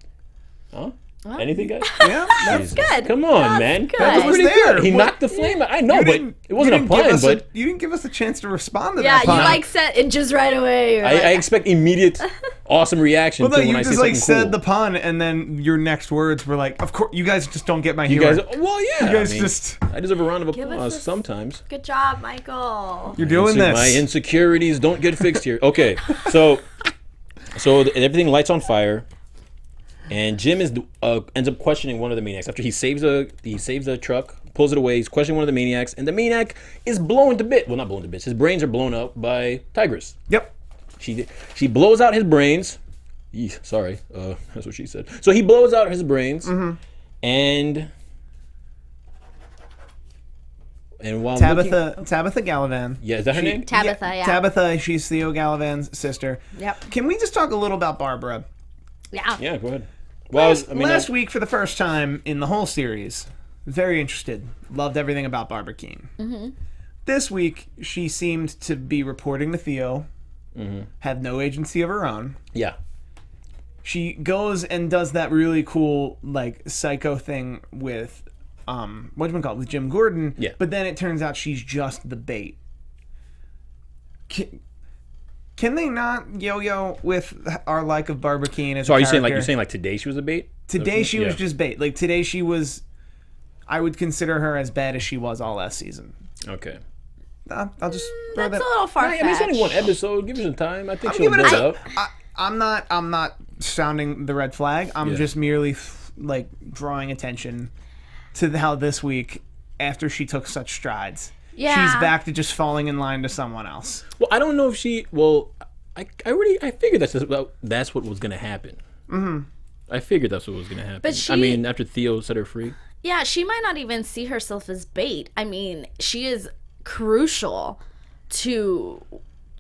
Speaker 3: Huh? Anything, guys?
Speaker 4: Yeah,
Speaker 2: That's good.
Speaker 3: Come on,
Speaker 2: That's
Speaker 3: man.
Speaker 2: Good.
Speaker 3: That was
Speaker 4: was
Speaker 3: pretty
Speaker 4: there.
Speaker 3: good. He
Speaker 4: What-
Speaker 3: knocked the flame out. I know,
Speaker 4: You
Speaker 3: but
Speaker 4: didn't-
Speaker 3: it wasn't
Speaker 4: you
Speaker 3: a
Speaker 4: didn't give
Speaker 3: pun,
Speaker 4: us
Speaker 3: but
Speaker 4: you didn't give us a chance to respond to
Speaker 2: Yeah,
Speaker 4: that
Speaker 2: you
Speaker 4: pun.
Speaker 2: like said it just right away. You're
Speaker 3: I
Speaker 2: like,
Speaker 3: expect immediate, awesome reaction
Speaker 4: Well, no,
Speaker 3: to when
Speaker 4: you
Speaker 3: I say
Speaker 4: just
Speaker 3: something
Speaker 4: like said
Speaker 3: cool.
Speaker 4: the pun, and then your next words were like, "Of course, you guys just don't get my
Speaker 3: You
Speaker 4: humor.
Speaker 3: guys, well, yeah.
Speaker 4: You guys
Speaker 3: I mean,
Speaker 4: just-
Speaker 3: I deserve a round of
Speaker 2: Give us
Speaker 3: applause
Speaker 2: this-
Speaker 3: sometimes.
Speaker 2: good job, Michael.
Speaker 4: You're doing
Speaker 3: My
Speaker 4: this."
Speaker 3: insecurities don't get fixed here. Okay, so everything lights on fire, and Jim ends up questioning one of the maniacs after he saves a truck, pulls it away. He's questioning one of the maniacs, and the maniac is blown to bits. Well, not blown to bits. His brains are blown up by Tigress.
Speaker 4: Yep.
Speaker 3: She blows out his brains. Eesh, sorry, that's what she said. So he blows out his brains, and while looking,
Speaker 4: Tabitha Gallivan.
Speaker 3: yeah, is that her name?
Speaker 2: Tabitha, yeah.
Speaker 4: Tabitha, she's Theo Gallivan's sister.
Speaker 2: Yep.
Speaker 4: Can we just talk a little about Barbara?
Speaker 2: Yeah.
Speaker 3: Yeah, go ahead. Well,
Speaker 4: Last week, for the first time in the whole series, very interested. Loved everything about Barbara Keene. This week, she seemed to be reporting to Theo. Have no agency of her own.
Speaker 3: yeah.
Speaker 4: She goes and does that really cool, like, psycho thing with, with Jim Gordon.
Speaker 3: Yeah.
Speaker 4: But then it turns out she's just the bait. Can they not yo-yo with our like of Barbara Keene as
Speaker 3: So
Speaker 4: a
Speaker 3: are you
Speaker 4: character?
Speaker 3: saying like today she was a bait?
Speaker 4: Today she was
Speaker 3: Yeah.
Speaker 4: just bait. Like, today she was... I would consider her as bad as she was all last season.
Speaker 3: Okay.
Speaker 4: I'll just throw
Speaker 2: That's
Speaker 4: that...
Speaker 2: a little far
Speaker 3: I mean, it's
Speaker 2: fetched.
Speaker 3: only one episode. Give her some time. I think
Speaker 4: I'm
Speaker 3: she'll
Speaker 4: giving
Speaker 3: build
Speaker 4: it
Speaker 3: up.
Speaker 4: I'm not sounding the red flag. I'm
Speaker 3: Yeah.
Speaker 4: just merely like drawing attention to how this week, after she took such strides,
Speaker 2: Yeah.
Speaker 4: she's back to just falling in line to someone else.
Speaker 3: Well, I don't know if she. Well, I figured that's what was gonna happen. I figured that's what was gonna happen.
Speaker 2: But
Speaker 3: I mean, after Theo set her free.
Speaker 2: Yeah, she might not even see herself as bait. I mean, she is crucial to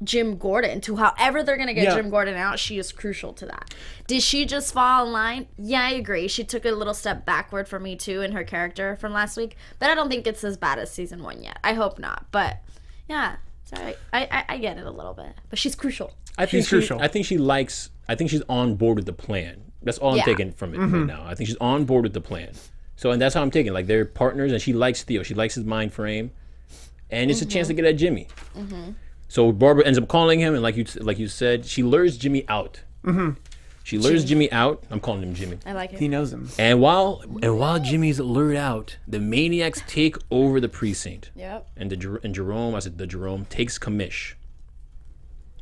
Speaker 2: Jim Gordon, to however they're going to get
Speaker 4: Yeah.
Speaker 2: Jim Gordon out. She is crucial to that. Did she just fall in line? Yeah, I agree. She took a little step backward for me, too, in her character from last week. But I don't think it's as bad as season 1 yet. I hope not. But, yeah, sorry. I get it a little bit. But she's crucial.
Speaker 3: I think
Speaker 4: She's crucial.
Speaker 3: I think she's on board with the plan. That's all I'm
Speaker 2: Yeah.
Speaker 3: taking from it right now. I think she's on board with the plan. So, and that's how I'm taking. Like, they're partners, and she likes Theo. She likes his mind frame, and it's a chance to get at Jimmy. So Barbara ends up calling him, and like you said, she lures Jimmy out. She lures Jimmy out. I'm calling him Jimmy.
Speaker 2: I like it.
Speaker 4: He knows him.
Speaker 3: And while Jimmy's lured out, the maniacs take over the precinct.
Speaker 2: Yep.
Speaker 3: And Jerome takes commish.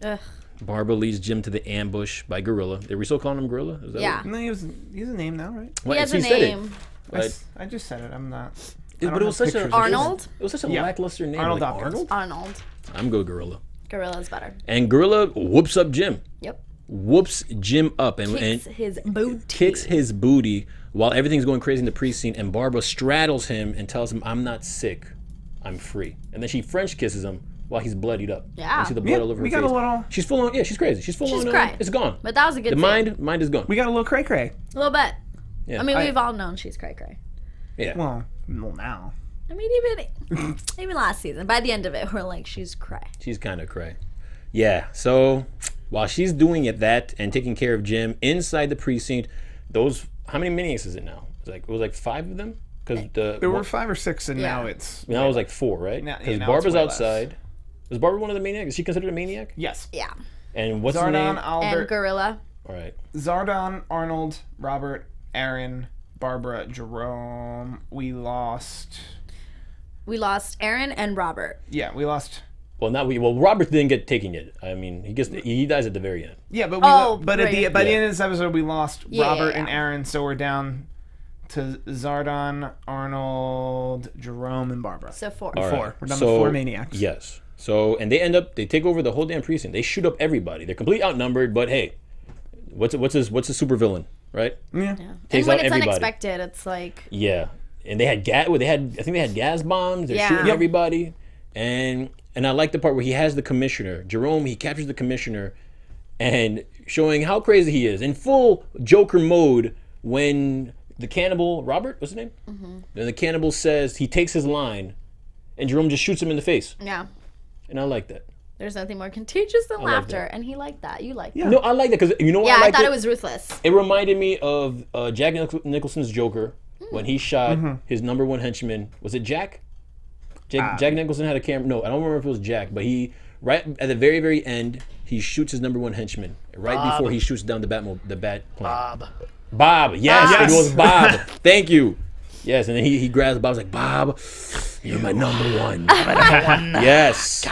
Speaker 2: Ugh.
Speaker 3: Barbara leads Jim to the ambush by Gorilla. Are we still calling him Gorilla? Is that
Speaker 2: Yeah.
Speaker 4: No, he has a name now, right?
Speaker 3: What?
Speaker 2: He has a
Speaker 3: said it.
Speaker 2: name.
Speaker 3: But
Speaker 4: I just said it. I'm not.
Speaker 3: but it was such a
Speaker 2: Arnold?
Speaker 3: It was such a
Speaker 4: Yeah.
Speaker 3: lackluster name.
Speaker 4: Arnold
Speaker 3: like
Speaker 4: Hopkins.
Speaker 3: Arnold.
Speaker 2: Arnold.
Speaker 3: I'm go Gorilla.
Speaker 2: Gorilla's better.
Speaker 3: And Gorilla whoops up Jim.
Speaker 2: Yep.
Speaker 3: Whoops Jim up and
Speaker 2: Kicks his booty.
Speaker 3: kicks his booty while everything's going crazy in the precinct. And Barbara straddles him and tells him, "I'm not sick, I'm free." And then she French kisses him while he's bloodied up.
Speaker 2: Yeah.
Speaker 3: You see the blood
Speaker 4: Yeah,
Speaker 3: all over
Speaker 4: we
Speaker 3: her
Speaker 4: got a
Speaker 3: face.
Speaker 4: little-
Speaker 3: She's full on. Yeah, she's crazy. She's full
Speaker 2: She's
Speaker 3: on.
Speaker 2: cray.
Speaker 3: It's gone.
Speaker 2: But that was a good
Speaker 3: The
Speaker 2: scene.
Speaker 3: mind is gone.
Speaker 4: We got a little cray cray.
Speaker 2: A little bit.
Speaker 3: Yeah.
Speaker 2: I mean, we've all known she's cray cray.
Speaker 3: Yeah.
Speaker 4: Well, now.
Speaker 2: I mean, even last season, by the end of it, we're like, she's cray.
Speaker 3: She's kind of cray. Yeah. So while she's doing that and taking care of Jim inside the precinct, how many maniacs is it now? It was like 5 of them because
Speaker 4: There were 5 or 6, and
Speaker 2: Yeah.
Speaker 4: now it's...
Speaker 3: now it was like 4, right?
Speaker 4: Now-
Speaker 3: Because
Speaker 4: now
Speaker 3: Barbara's
Speaker 4: it's way less.
Speaker 3: outside. Was Barbara one of the maniacs? Is she considered a maniac?
Speaker 4: Yes.
Speaker 2: Yeah.
Speaker 3: And what's the name?
Speaker 4: Zardon,
Speaker 2: And
Speaker 4: Albert,
Speaker 2: Gorilla.
Speaker 3: All right.
Speaker 4: Zardon, Arnold, Robert, Aaron, Barbara, Jerome. We lost...
Speaker 2: We lost Aaron and Robert.
Speaker 4: Yeah, we lost...
Speaker 3: Well, Robert didn't get taken yet. I mean, he dies at the very end.
Speaker 4: Yeah, but
Speaker 2: Oh,
Speaker 4: at the
Speaker 2: right.
Speaker 4: by the
Speaker 3: Yeah.
Speaker 4: end of this episode, we lost
Speaker 2: Yeah,
Speaker 4: Robert
Speaker 2: yeah,
Speaker 4: and
Speaker 2: yeah.
Speaker 4: Aaron, so we're down to Zardon, Arnold, Jerome, and Barbara.
Speaker 2: So 4.
Speaker 3: All right.
Speaker 4: Four. We're down to
Speaker 3: So,
Speaker 4: 4 maniacs.
Speaker 3: Yes. So, and they take over the whole damn precinct. They shoot up everybody. They're completely outnumbered, but hey, what's a supervillain, right?
Speaker 4: Yeah.
Speaker 3: Takes
Speaker 2: And when
Speaker 3: out
Speaker 2: it's
Speaker 3: everybody.
Speaker 2: unexpected, it's like
Speaker 3: Yeah. And they had I think they had gas bombs. They're shooting everybody. And I like the part where he has the commissioner, Jerome, he captures the commissioner and showing how crazy he is in full Joker mode when the cannibal, Robert, what's his name? Then the cannibal says, he takes his line and Jerome just shoots him in the face.
Speaker 2: yeah.
Speaker 3: And I like that.
Speaker 2: There's nothing more contagious than
Speaker 3: like
Speaker 2: laughter,
Speaker 3: that.
Speaker 2: and he liked that. You liked
Speaker 4: Yeah.
Speaker 2: that.
Speaker 3: No, I like that because you know why
Speaker 2: Yeah,
Speaker 3: I
Speaker 2: I
Speaker 3: liked
Speaker 2: thought
Speaker 3: it?
Speaker 2: it was ruthless.
Speaker 3: It reminded me of Jack Nicholson's Joker when he shot his number one henchman. Was it Jack? Jack Nicholson had a camera. No, I don't remember if it was Jack, but he right at the very, very end, he shoots his number one henchman right before he shoots down the bat plane. Bob. Yes, it was Bob. Thank you. Yes, and then he grabs Bob. Like, Bob, you're my number one. Yes.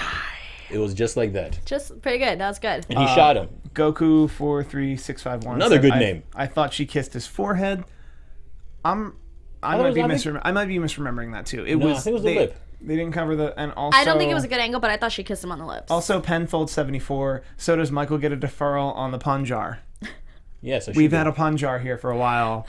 Speaker 3: It was just like that.
Speaker 2: Just pretty good. That was good.
Speaker 3: And he shot him.
Speaker 4: Goku 43651.
Speaker 3: Another good name.
Speaker 4: I thought she kissed his forehead. I might be misremembering that too.
Speaker 3: I think it was the lip.
Speaker 4: They didn't cover the and also.
Speaker 2: I don't think it was a good angle, but I thought she kissed him on the lips.
Speaker 4: Also, Penfold 74. So does Michael get a deferral on the pun jar?
Speaker 3: Yes,
Speaker 4: We've had a pun jar here for a while.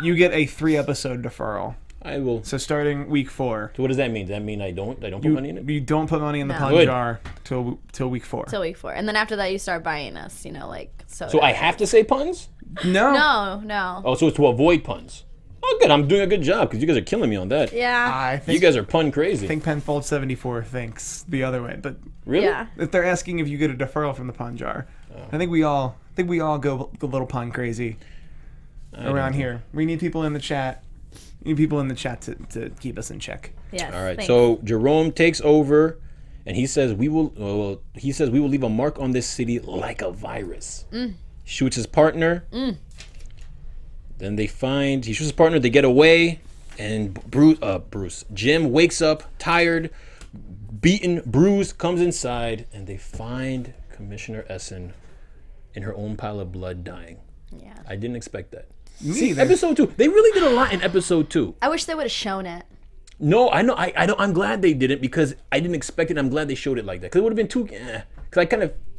Speaker 4: You get a 3-episode deferral.
Speaker 3: I will.
Speaker 4: So starting week 4.
Speaker 3: So what does that mean? Does that mean I don't put money in it?
Speaker 4: You don't put money in the pun
Speaker 3: Good.
Speaker 4: jar till week 4.
Speaker 2: Till week 4, and then after that, you start buying us.
Speaker 3: So I have to say puns?
Speaker 2: No.
Speaker 3: Oh, so it's to avoid puns. Oh, good. I'm doing a good job because you guys are killing me on that.
Speaker 2: Yeah.
Speaker 4: I think
Speaker 3: You guys are pun crazy.
Speaker 4: I think Penfold 74 thinks the other way, but
Speaker 3: Really?
Speaker 2: Yeah.
Speaker 4: if they're asking if you get a deferral from the pun jar, I think we all go a little pun crazy around here. We need people in the chat. We need people in the chat to keep us in check.
Speaker 2: Yes.
Speaker 3: All right.
Speaker 2: thanks.
Speaker 3: So Jerome takes over, and he says we will leave a mark on this city like a virus. Shoots his partner. Then he shoots his partner. They get away, and Jim wakes up tired, beaten, bruised, comes inside, and they find Commissioner Essen in her own pile of blood, dying.
Speaker 2: Yeah.
Speaker 3: I didn't expect that.
Speaker 4: Me either.
Speaker 3: Episode 2. They really did a lot in episode 2.
Speaker 2: I wish they would have shown it.
Speaker 3: No, I know. I'm glad they didn't because I didn't expect it. I'm glad they showed it like that because it would have been too. Because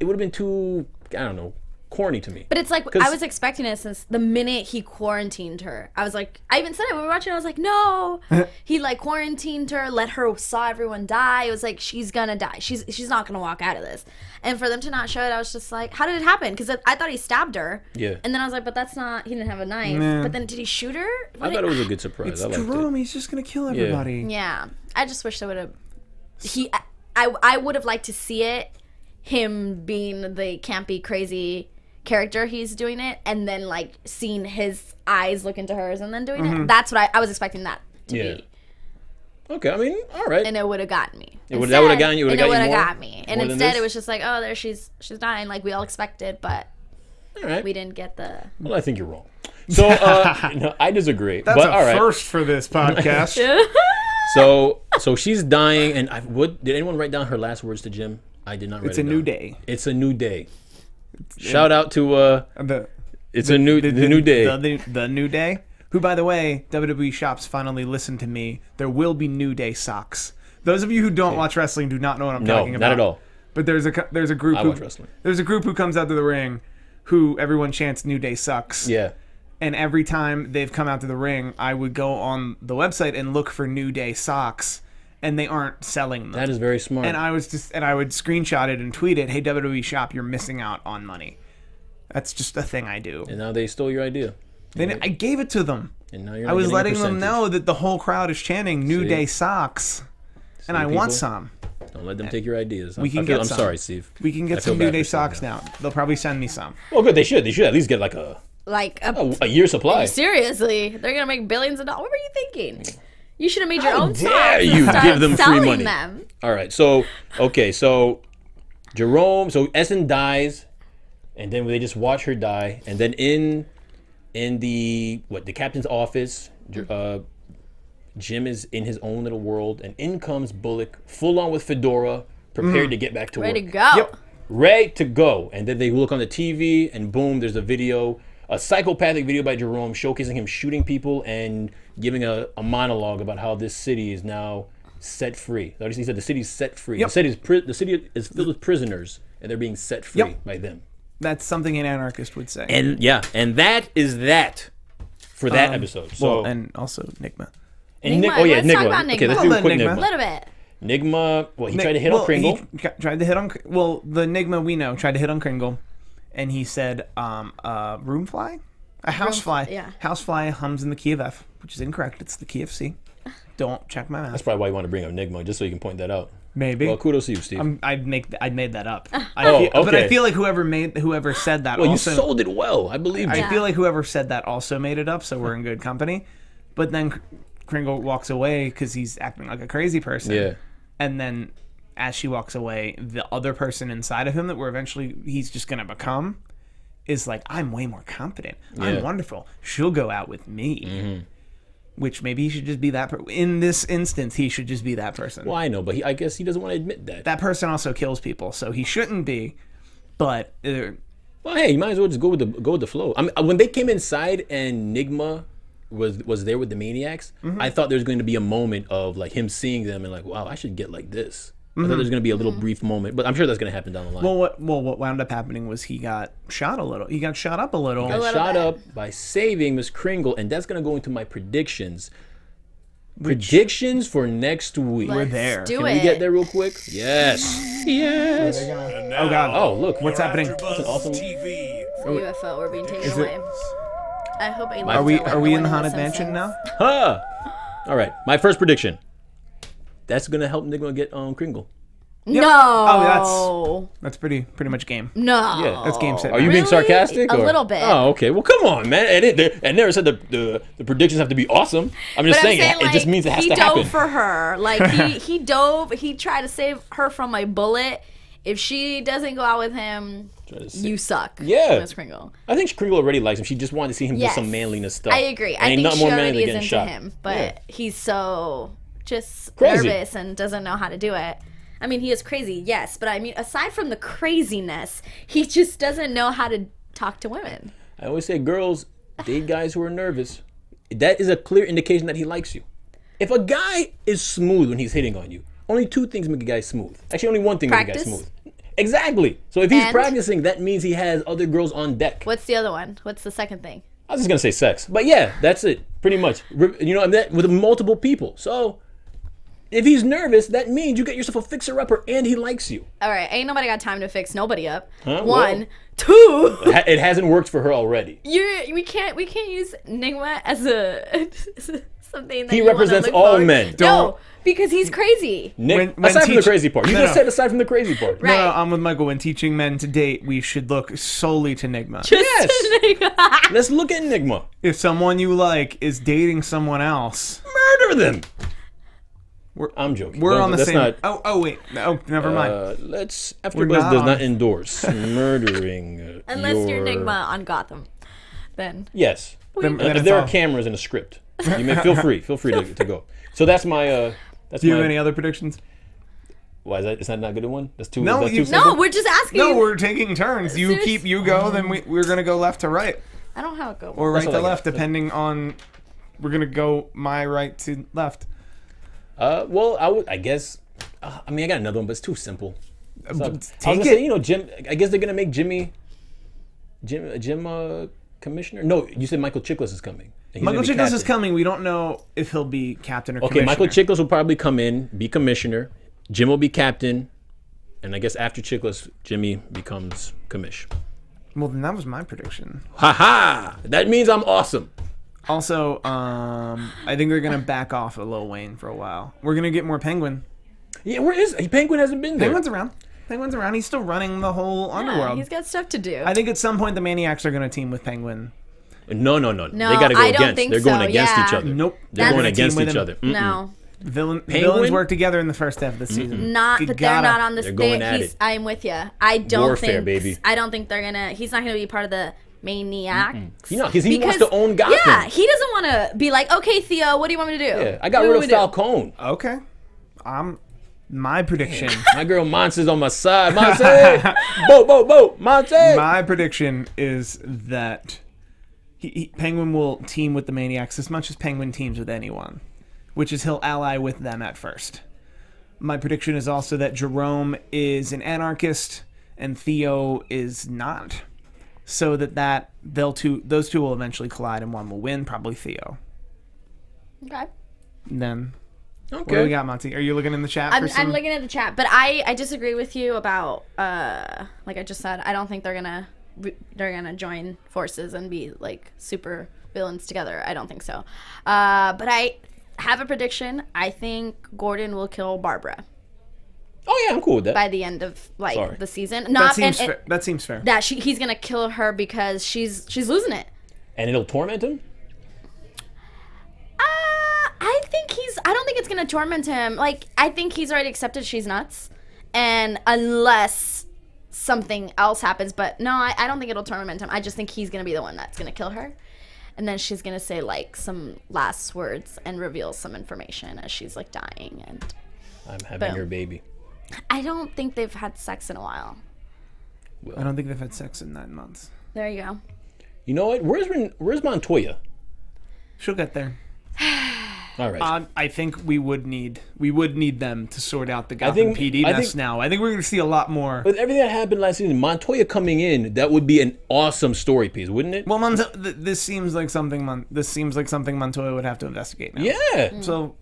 Speaker 3: it would have been too. I don't know. Corny to me.
Speaker 2: But it's like I was expecting it since the minute he quarantined her. I was like, I even said it when we were watching. I was like, no, he like quarantined her, saw everyone die. It was like she's gonna die. She's not gonna walk out of this. And for them to not show it, I was just like, how did it happen? Because I thought he stabbed her.
Speaker 3: Yeah.
Speaker 2: And then I was like, but that's not. He didn't have a knife.
Speaker 4: Nah.
Speaker 2: But then did he shoot her?
Speaker 3: I thought it was a good surprise.
Speaker 4: It's
Speaker 3: I liked
Speaker 4: Jerome.
Speaker 3: it.
Speaker 4: He's just gonna kill everybody.
Speaker 2: Yeah. I just wish they would have. I would have liked to see it. Him being the campy, crazy character he's doing it, and then like seeing his eyes look into hers and then doing it. That's what I was expecting that to be.
Speaker 3: Okay, I mean, all right.
Speaker 2: And it would have gotten me.
Speaker 3: That would have gotten you.
Speaker 2: It
Speaker 3: Would
Speaker 2: would
Speaker 3: have
Speaker 2: have
Speaker 3: got
Speaker 2: got me. And
Speaker 3: more than
Speaker 2: instead
Speaker 3: this?
Speaker 2: it was just like, oh, there she's dying like we all expected, but
Speaker 3: All right.
Speaker 2: we didn't get the
Speaker 3: Well, I think you're wrong. So no, I disagree.
Speaker 4: That's
Speaker 3: but
Speaker 4: a
Speaker 3: all right.
Speaker 4: first for this podcast.
Speaker 3: So she's dying, and did anyone write down her last words to Jim? I did not write
Speaker 4: It's
Speaker 3: it
Speaker 4: a
Speaker 3: down.
Speaker 4: new day.
Speaker 3: It's a new day. Shout out to
Speaker 4: The
Speaker 3: new day.
Speaker 4: The new day. Who, by the way, WWE shops finally listened to me. There will be New Day socks. Those of you who don't watch wrestling do not know what I'm talking about.
Speaker 3: not at all.
Speaker 4: But there's a group.
Speaker 3: I watch wrestling.
Speaker 4: There's a group who comes out to the ring, who everyone chants New Day sucks.
Speaker 3: Yeah.
Speaker 4: And every time they've come out to the ring, I would go on the website and look for New Day socks, and they aren't selling them.
Speaker 3: That is very smart.
Speaker 4: And I would screenshot it and tweet it. Hey, WWE shop, you're missing out on money. That's just a thing I do.
Speaker 3: And now they stole your idea.
Speaker 4: Then I gave it to them.
Speaker 3: And now you're
Speaker 4: I
Speaker 3: not
Speaker 4: was
Speaker 3: getting a
Speaker 4: letting them
Speaker 3: percentage.
Speaker 4: know that the whole crowd is chanting New
Speaker 3: See?
Speaker 4: Day socks, and I want
Speaker 3: people?
Speaker 4: some.
Speaker 3: Don't let them take your ideas.
Speaker 4: We can
Speaker 3: I feel,
Speaker 4: get
Speaker 3: I'm
Speaker 4: some.
Speaker 3: sorry, Steve.
Speaker 4: We can
Speaker 3: I
Speaker 4: get
Speaker 3: feel
Speaker 4: some New
Speaker 3: bad
Speaker 4: Day
Speaker 3: for saying
Speaker 4: socks
Speaker 3: that.
Speaker 4: now. They'll probably send me some.
Speaker 3: Well, good. They should. They should at least get like a year supply.
Speaker 2: Seriously, they're gonna make billions of dollars. What were you thinking? You should have made your own
Speaker 3: dare
Speaker 2: socks and
Speaker 3: you
Speaker 2: started
Speaker 3: give them free
Speaker 2: selling
Speaker 3: money.
Speaker 2: them.
Speaker 3: All right. So Jerome. So Essen dies, and then they just watch her die, and then in the captain's office, Jim is in his own little world, and in comes Bullock, full on with fedora, prepared to get back to
Speaker 2: Ready
Speaker 3: work.
Speaker 2: to go.
Speaker 4: Yep.
Speaker 3: Ready to go. And then they look on the TV, and boom, there's a video, a psychopathic video by Jerome showcasing him shooting people and giving a monologue about how this city is now set free. Notice he said the city's set free.
Speaker 4: Yep.
Speaker 3: The city is filled with prisoners, and they're being set free by them.
Speaker 4: That's something an anarchist would say.
Speaker 3: And that is that for that episode. So
Speaker 4: and also Nigma.
Speaker 3: and
Speaker 2: Nigma, let's talk about
Speaker 3: Okay,
Speaker 2: Nigma.
Speaker 3: let's do a quick
Speaker 4: Nigma.
Speaker 2: A
Speaker 3: Nigma.
Speaker 2: little bit.
Speaker 3: Nigma, well, he tried to hit on Kringle.
Speaker 4: He tried to hit on. Well, the Nigma we know tried to hit on Kringle, and he said, "Room fly, a house fly,
Speaker 2: yeah.
Speaker 4: house fly hums in the key of F, which is incorrect. It's the key of C. Don't check my math.
Speaker 3: That's probably why you want to bring up Nigma, just so you can point that out.
Speaker 4: Maybe.
Speaker 3: Well, kudos to you, Steve.
Speaker 4: I'd made that up. But
Speaker 3: okay.
Speaker 4: I feel like whoever said that.
Speaker 3: Well,
Speaker 4: also,
Speaker 3: you sold it well. I believe you.
Speaker 4: I feel like whoever said that also made it up, so we're in good company. But then Kringle walks away because he's acting like a crazy person.
Speaker 3: Yeah.
Speaker 4: And then, as she walks away, the other person inside of him that he's just gonna become, is like, I'm way more confident. I'm wonderful. She'll go out with me.
Speaker 3: Mm-hmm.
Speaker 4: Which maybe he should just be that. In this instance, he should just be that person.
Speaker 3: Well, I know, but I guess he doesn't want to admit that.
Speaker 4: That person also kills people, so he shouldn't be. But
Speaker 3: Well, hey, you might as well just go with the flow. I mean, when they came inside and Nigma was there with the maniacs, I thought there was going to be a moment of like him seeing them and like, wow, I should get like this. I thought there was going to be a little brief moment, but I'm sure that's going to happen down the line.
Speaker 4: what wound up happening was he got shot a little. He got shot up a little.
Speaker 3: Got shot up by saving Miss Kringle, and that's going to go into my predictions. Predictions for next week.
Speaker 4: We're there.
Speaker 2: Do
Speaker 3: Can
Speaker 2: it.
Speaker 3: we get there real quick? Yes. Yes.
Speaker 4: Oh God.
Speaker 3: Oh, look.
Speaker 4: What's happening?
Speaker 3: That's an awesome.
Speaker 1: TV.
Speaker 2: UFO, we're being taken away. I hope aliens
Speaker 4: Are we in the
Speaker 2: one
Speaker 4: haunted
Speaker 2: of
Speaker 4: mansion now?
Speaker 3: Huh. All right. My first prediction. That's going to help Nigma get Kringle.
Speaker 2: No.
Speaker 4: Oh, that's pretty much game.
Speaker 2: No.
Speaker 3: Yeah.
Speaker 4: That's game set.
Speaker 3: Are you being
Speaker 2: Really?
Speaker 3: sarcastic?
Speaker 2: A
Speaker 3: or?
Speaker 2: little bit.
Speaker 3: Oh, okay. Well, come on, man. I never said the predictions have to be awesome. I'm just
Speaker 2: But I'm
Speaker 3: saying,
Speaker 2: saying,
Speaker 3: it just means it has
Speaker 2: he
Speaker 3: to happen.
Speaker 2: dove for her. Like he dove. He tried to save her from a bullet. If she doesn't go out with him, you suck.
Speaker 3: Yeah.
Speaker 2: Miss Kringle.
Speaker 3: I think Kringle already likes him. She just wanted to see him do
Speaker 2: Yes.
Speaker 3: some manliness stuff.
Speaker 2: I agree.
Speaker 3: And
Speaker 2: I
Speaker 3: ain't
Speaker 2: think
Speaker 3: nothing
Speaker 2: she
Speaker 3: more manly
Speaker 2: already
Speaker 3: than
Speaker 2: is
Speaker 3: getting
Speaker 2: into
Speaker 3: shot.
Speaker 2: him, but he's so just
Speaker 3: Crazy.
Speaker 2: nervous and doesn't know how to do it. I mean, he is crazy, yes, but I mean, aside from the craziness, he just doesn't know how to talk to women.
Speaker 3: I always say girls date guys who are nervous. That is a clear indication that he likes you. If a guy is smooth when he's hitting on you, only two things make a guy smooth. Actually, only one thing makes a guy
Speaker 2: Practice?
Speaker 3: smooth. Exactly. So if he's
Speaker 2: And?
Speaker 3: practicing, that means he has other girls on deck.
Speaker 2: What's the other one? What's the second thing?
Speaker 3: I was just gonna say sex, but yeah, that's it, pretty much. You know, that with multiple people. So if he's nervous, that means you get yourself a fixer-upper, and he likes you.
Speaker 2: All right, ain't nobody got time to fix nobody up.
Speaker 3: Huh?
Speaker 2: One,
Speaker 3: Well.
Speaker 2: two.
Speaker 3: It hasn't worked for her already.
Speaker 2: We can't use Nigma as something that
Speaker 3: He
Speaker 2: you wanna
Speaker 3: represents
Speaker 2: look
Speaker 3: all
Speaker 2: for.
Speaker 3: men.
Speaker 2: No, because he's crazy.
Speaker 3: Nick,
Speaker 4: When
Speaker 3: aside from the
Speaker 4: teach-
Speaker 3: crazy part, you
Speaker 4: No,
Speaker 3: just
Speaker 4: no.
Speaker 3: said aside from the crazy part.
Speaker 2: Right.
Speaker 4: No, I'm with Michael. When teaching men to date, we should look solely to Nigma.
Speaker 3: Yes. Let's look at Nigma.
Speaker 4: If someone you like is dating someone else,
Speaker 3: Murder them. I'm joking.
Speaker 4: we're on the
Speaker 3: That's
Speaker 4: same.
Speaker 3: Not,
Speaker 4: Oh wait. No, never mind.
Speaker 3: let's.
Speaker 4: We're
Speaker 3: AfterBuzz
Speaker 4: not
Speaker 3: does
Speaker 4: on-
Speaker 3: not endorse murdering.
Speaker 2: Unless you're Nigma on Gotham, then
Speaker 3: Yes.
Speaker 4: Then
Speaker 3: If
Speaker 4: it's
Speaker 3: there are
Speaker 4: all-
Speaker 3: cameras in a script, you may feel free. Feel free to go. So that's my. That's
Speaker 4: Do you
Speaker 3: my.
Speaker 4: have any other predictions?
Speaker 3: Why is that? Is that not a good one? That's too.
Speaker 4: No,
Speaker 3: that's
Speaker 4: you-
Speaker 3: too
Speaker 2: no,
Speaker 3: simple?
Speaker 2: we're just asking.
Speaker 4: No,
Speaker 2: you.
Speaker 4: we're taking turns. You
Speaker 2: Serious-
Speaker 4: you go, then we're gonna go left to right,
Speaker 2: I don't know how it goes.
Speaker 4: or
Speaker 3: That's
Speaker 4: right
Speaker 3: what
Speaker 4: to
Speaker 3: I got.
Speaker 4: left, depending on. We're gonna go my right to left.
Speaker 3: Well, I guess. I mean, I got another one, but it's too simple. So, I was
Speaker 4: Take
Speaker 3: gonna
Speaker 4: it.
Speaker 3: say, you know, Jim. I guess they're gonna make Jim commissioner. No, you said Michael Chiklis is coming. And he's
Speaker 4: Michael
Speaker 3: gonna be
Speaker 4: Chiklis is
Speaker 3: captain.
Speaker 4: coming. We don't know if he'll be captain or
Speaker 3: Okay,
Speaker 4: commissioner.
Speaker 3: Michael Chiklis will probably come in, be commissioner. Jim will be captain, and I guess after Chiklis, Jimmy becomes commish.
Speaker 4: Well, then that was my prediction.
Speaker 3: Ha ha! That means I'm awesome.
Speaker 4: Also, I think they're gonna back off of Lil Wayne for a while. We're gonna get more Penguin.
Speaker 3: Yeah, where is Penguin? Hasn't been there.
Speaker 4: Penguin's around. Penguin's around. He's still running the whole
Speaker 2: Yeah,
Speaker 4: underworld.
Speaker 2: he's got stuff to do.
Speaker 4: I think at some point the Maniacs are gonna team with Penguin.
Speaker 3: No.
Speaker 2: No,
Speaker 3: They gotta go
Speaker 2: I don't
Speaker 3: against.
Speaker 2: think
Speaker 3: They're going
Speaker 2: so,
Speaker 3: against
Speaker 2: yeah.
Speaker 3: each other.
Speaker 4: Nope.
Speaker 3: They're
Speaker 2: That's-
Speaker 3: going
Speaker 2: Gonna
Speaker 4: team
Speaker 3: against
Speaker 4: with
Speaker 3: each
Speaker 4: him.
Speaker 3: other.
Speaker 2: no,
Speaker 4: Villains work together in the first half of the season.
Speaker 2: not.
Speaker 4: You
Speaker 2: But
Speaker 4: gotta-
Speaker 2: they're not on this.
Speaker 3: They're going at
Speaker 2: he's,
Speaker 3: it.
Speaker 2: I'm with you. I don't
Speaker 3: Warfare,
Speaker 2: think.
Speaker 3: baby.
Speaker 2: I don't think they're gonna. He's not gonna be part of the Maniacs.
Speaker 3: You know, because he wants to own Gotham.
Speaker 2: Yeah, he doesn't want to be like, okay, Theo, what do you want me to do?
Speaker 3: Yeah, I got
Speaker 2: What
Speaker 3: rid
Speaker 2: do
Speaker 3: of
Speaker 2: we do?"
Speaker 3: Falcone.
Speaker 4: Okay. My prediction.
Speaker 3: My girl Monse's on my side. Monse! Bo! Monse!
Speaker 4: My prediction is that Penguin will team with the Maniacs as much as Penguin teams with anyone, which is he'll ally with them at first. My prediction is also that Jerome is an anarchist and Theo is not. So those two will eventually collide and one will win, probably Theo.
Speaker 2: Okay.
Speaker 4: And then, what do we got, Monty? Are you looking in the chat?
Speaker 2: I'm looking at the chat, but I disagree with you about like I just said. I don't think they're gonna join forces and be like super villains together. I don't think so. But I have a prediction. I think Gordon will kill Barbara.
Speaker 3: Oh yeah, I'm cool with that.
Speaker 2: By the end of the season,
Speaker 4: that seems fair.
Speaker 2: That he's gonna kill her because she's losing it,
Speaker 3: and it'll torment him.
Speaker 2: I don't think it's gonna torment him. Like, I think he's already accepted she's nuts, and unless something else happens, but no, I don't think it'll torment him. I just think he's gonna be the one that's gonna kill her, and then she's gonna say like some last words and reveal some information as she's like dying, and
Speaker 3: I'm having your baby.
Speaker 2: I don't think they've had sex in a while.
Speaker 4: Well, I don't think they've had sex in 9 months.
Speaker 2: There you go.
Speaker 3: You know what? Where's Montoya?
Speaker 4: She'll get there.
Speaker 3: All right.
Speaker 4: I think we would need them to sort out the Gotham PD mess now. I think we're going to see a lot more.
Speaker 3: With everything that happened last season, Montoya coming in, that would be an awesome story piece, wouldn't it?
Speaker 4: Well, this seems like something Montoya would have to investigate now.
Speaker 3: Yeah.
Speaker 4: So,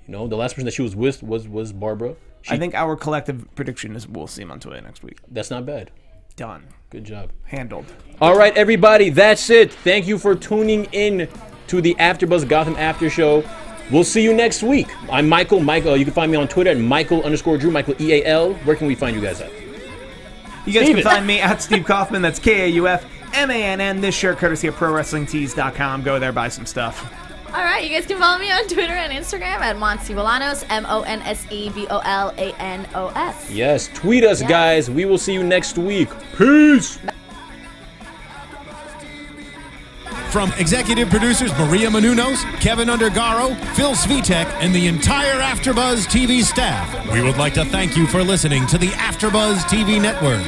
Speaker 3: the last person that she was with was Barbara.
Speaker 4: I think our collective prediction is we'll see Montoya next week.
Speaker 3: That's not bad.
Speaker 4: Done.
Speaker 3: Good job.
Speaker 4: Handled.
Speaker 3: All right, everybody, that's it. Thank you for tuning in to the AfterBuzz Gotham After Show. We'll see you next week. I'm Michael. You can find me on Twitter at Michael_Drew, Michael EAL. Where can we find you guys at?
Speaker 4: You guys can find me at Steve Kaufmann. That's KAUFMANN. This shirt courtesy of ProWrestlingTees.com. Go there, buy some stuff.
Speaker 2: All right, you guys can follow me on Twitter and Instagram at Monse Bolanos, MonseBolanos.
Speaker 3: Yes, tweet us, guys. We will see you next week. Peace.
Speaker 1: From executive producers Maria Menounos, Kevin Undergaro, Phil Svitek, and the entire AfterBuzz TV staff, we would like to thank you for listening to the AfterBuzz TV network.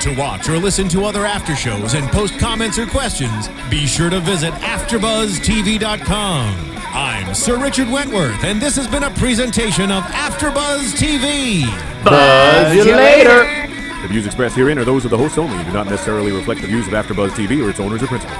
Speaker 1: To watch or listen to other after shows and post comments or questions, be sure to visit AfterBuzzTV.com. I'm Sir Richard Wentworth, and this has been a presentation of AfterBuzz TV.
Speaker 3: Buzz you later.
Speaker 5: The views expressed herein are those of the hosts only and do not necessarily reflect the views of AfterBuzz TV or its owners or principals.